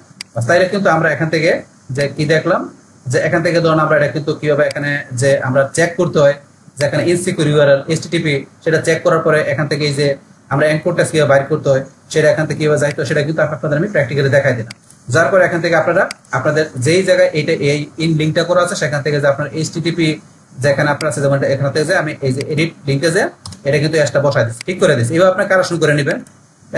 [SPEAKER 1] তাইলে কিন্তু আমরা এখান থেকে যে কি দেখলাম যে এখান থেকে ধরুন আমরা এটা কিন্তু কিভাবে এখানে যে আমরা চেক করতে হয় যে এখানে ইনসিকিউর ইউআরএল এইচটিটিপি সেটা চেক করার পরে এখান থেকে এই যে আমরা অ্যাঙ্কর টেক্সট কিভাবে বাইর করতে হয় সেটা এখান থেকে কিভাবে যাইতো সেটা কিন্তু আপনাদের আমি প্র্যাকটিক্যালি দেখাই দিলাম। যার পরে এখান থেকে আপনারা আপনাদের যেই জায়গায় এইটা এই ইন লিঙ্কটা করা আছে সেখান থেকে যে আপনার এইচটিটিপি যেখানে আপনার আছে যেমন এখান থেকে যে আমি এই যে এডিট লিঙ্কে যে এটা কিন্তু এক্সট্রা বসাই দিচ্ছি, ঠিক করে দিচ্ছি। এবার আপনি কারেকশন করে নেবেন,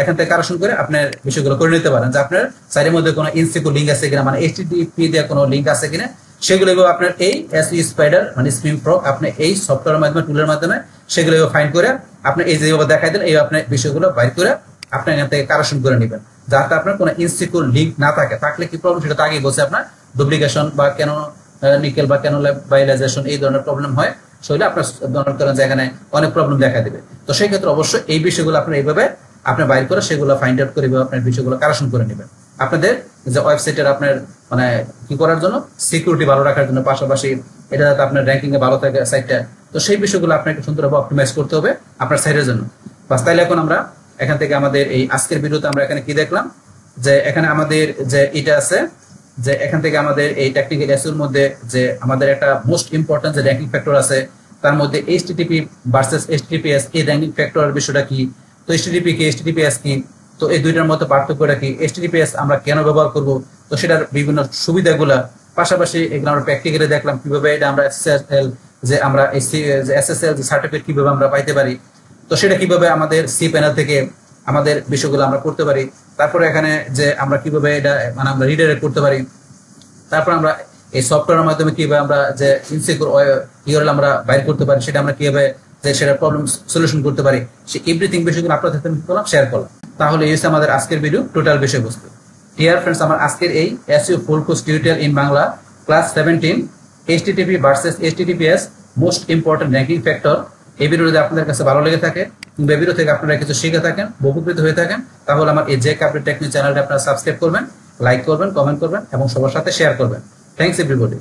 [SPEAKER 1] এখান থেকে কারেকশন করে আপনার বিষয়গুলো করে নিতে পারেন যে আপনার সাইডের মধ্যে কোনো ইনসিকিউর লিঙ্ক আছে কিনা, মানে এইচটিটিপি দিয়ে কোনো লিঙ্ক আছে কিনা সেগুলো আপনার এই এসই স্পাইডার মানে স্ক্রিন প্রক আপনি এই সফটওয়্যারের মাধ্যমে টুলের মাধ্যমে সেগুলো ফাইন্ড করে আপনি এই যেভাবে দেখাই দেন এই আপনার বিষয়গুলো বাইর করে আপনি এখান থেকে কারেকশন করে নেবেন, যাতে আপনার কোনো ইনসিকিউর লিঙ্ক না থাকে। থাকলে কি প্রবলেম সেটা তো আগেই বলছে, আপনার ডুপ্লিকেশন বা কেন নিকেল বা কেন বাইলাইজেশন এই ধরনের প্রবলেম হয়, সেগুলো আপনার মনে করেন যে এখানে অনেক প্রবলেম দেখা দেবে। তো সেই ক্ষেত্রে অবশ্যই এই বিষয়গুলো আপনার এইভাবে আপনি বাইর করে সেগুলো ফাইন্ড আউট করে আপনার বিষয়গুলো কারেকশন করে নেবেন আপনাদের যে ওয়েবসাইটের আপনার মানে কি করার জন্য সিকিউরিটি ভালো রাখার জন্য, পাশাপাশি এটা যাতে আপনার র্যাঙ্কিং এ ভালো থাকে সাইটটা। তো সেই বিষয়গুলো আপনাকে সুন্দরভাবে অপটিমাইজ করতে হবে আপনার সাইটের জন্য। বাস তাইলে এখন আমরা এখান থেকে আমাদের এই আজকের ভিডিওতে আমরা এখানে কি দেখলাম যে এখানে আমাদের যে এটা আছে যে এখান থেকে আমাদের এই টেকনিক্যাল এসইওর মধ্যে যে আমাদের একটা মোস্ট ইম্পর্টেন্ট যে র্যাঙ্কিং ফ্যাক্টর আছে, তার মধ্যে এইচটিটিপি ভার্সেস এইচটিটিপিএস এই র্যাঙ্কিং ফ্যাক্টরের বিষয়টা কি, তো এইচটিটিপি কি এইচটিটিপিএস কি, তো এই দুইটার মধ্যে পার্থক্যটা কি, এইচটিটিপিএস আমরা কেন ব্যবহার করব, তো সেটার বিভিন্ন সুবিধাগুলা, পাশাপাশি এগুলো আমরা প্র্যাকটিক্যালি দেখলাম কিভাবে এটা আমরা এসএসএল যে আমরা এসএসএল যে সার্টিফিকেট কিভাবে আমরা পাইতে পারি, তো সেটা কিভাবে আমাদের সি প্যানেল থেকে আমাদের বিষয়গুলো আমরা করতে পারি। তারপরে এখানে যে আমরা কিভাবে এটা মানে আমরা রিডাইরেক্ট করতে পারি, তারপর আমরা এই সফটওয়্যারের মাধ্যমে কিভাবে আমরা যে ইনসিকিউর ইউআরএল আমরা বাইর করতে পারি, সেটা আমরা কিভাবে যে সেটা প্রবলেম সলিউশন করতে পারি, সেই এভরিথিং বিষয়গুলো আপনাদের সাথে করলাম, শেয়ার করলাম। তাহলে এই হচ্ছে আমাদের আজকের ভিডিও টোটাল বিষয়বস্তু। ডিয়ার ফ্রেন্ডস, আমার আজকের এই SEO full course tutorial in Bangla class 17 HTTP versus HTTPS most important ranking factor, এই ভিডিও যদি আপনাদের কাছে ভালো লেগে থাকে কিংবা ভিডিও থেকে আপনারা কিছু শিখে থাকেন, উপকৃত হয়ে থাকেন, তাহলে আমার এই জে কাপড় টেকনিক চ্যানেলটা আপনারা সাবস্ক্রাইব করবেন, লাইক করবেন, কমেন্ট করবেন এবং সবার সাথে শেয়ার করবেন। Thanks everybody.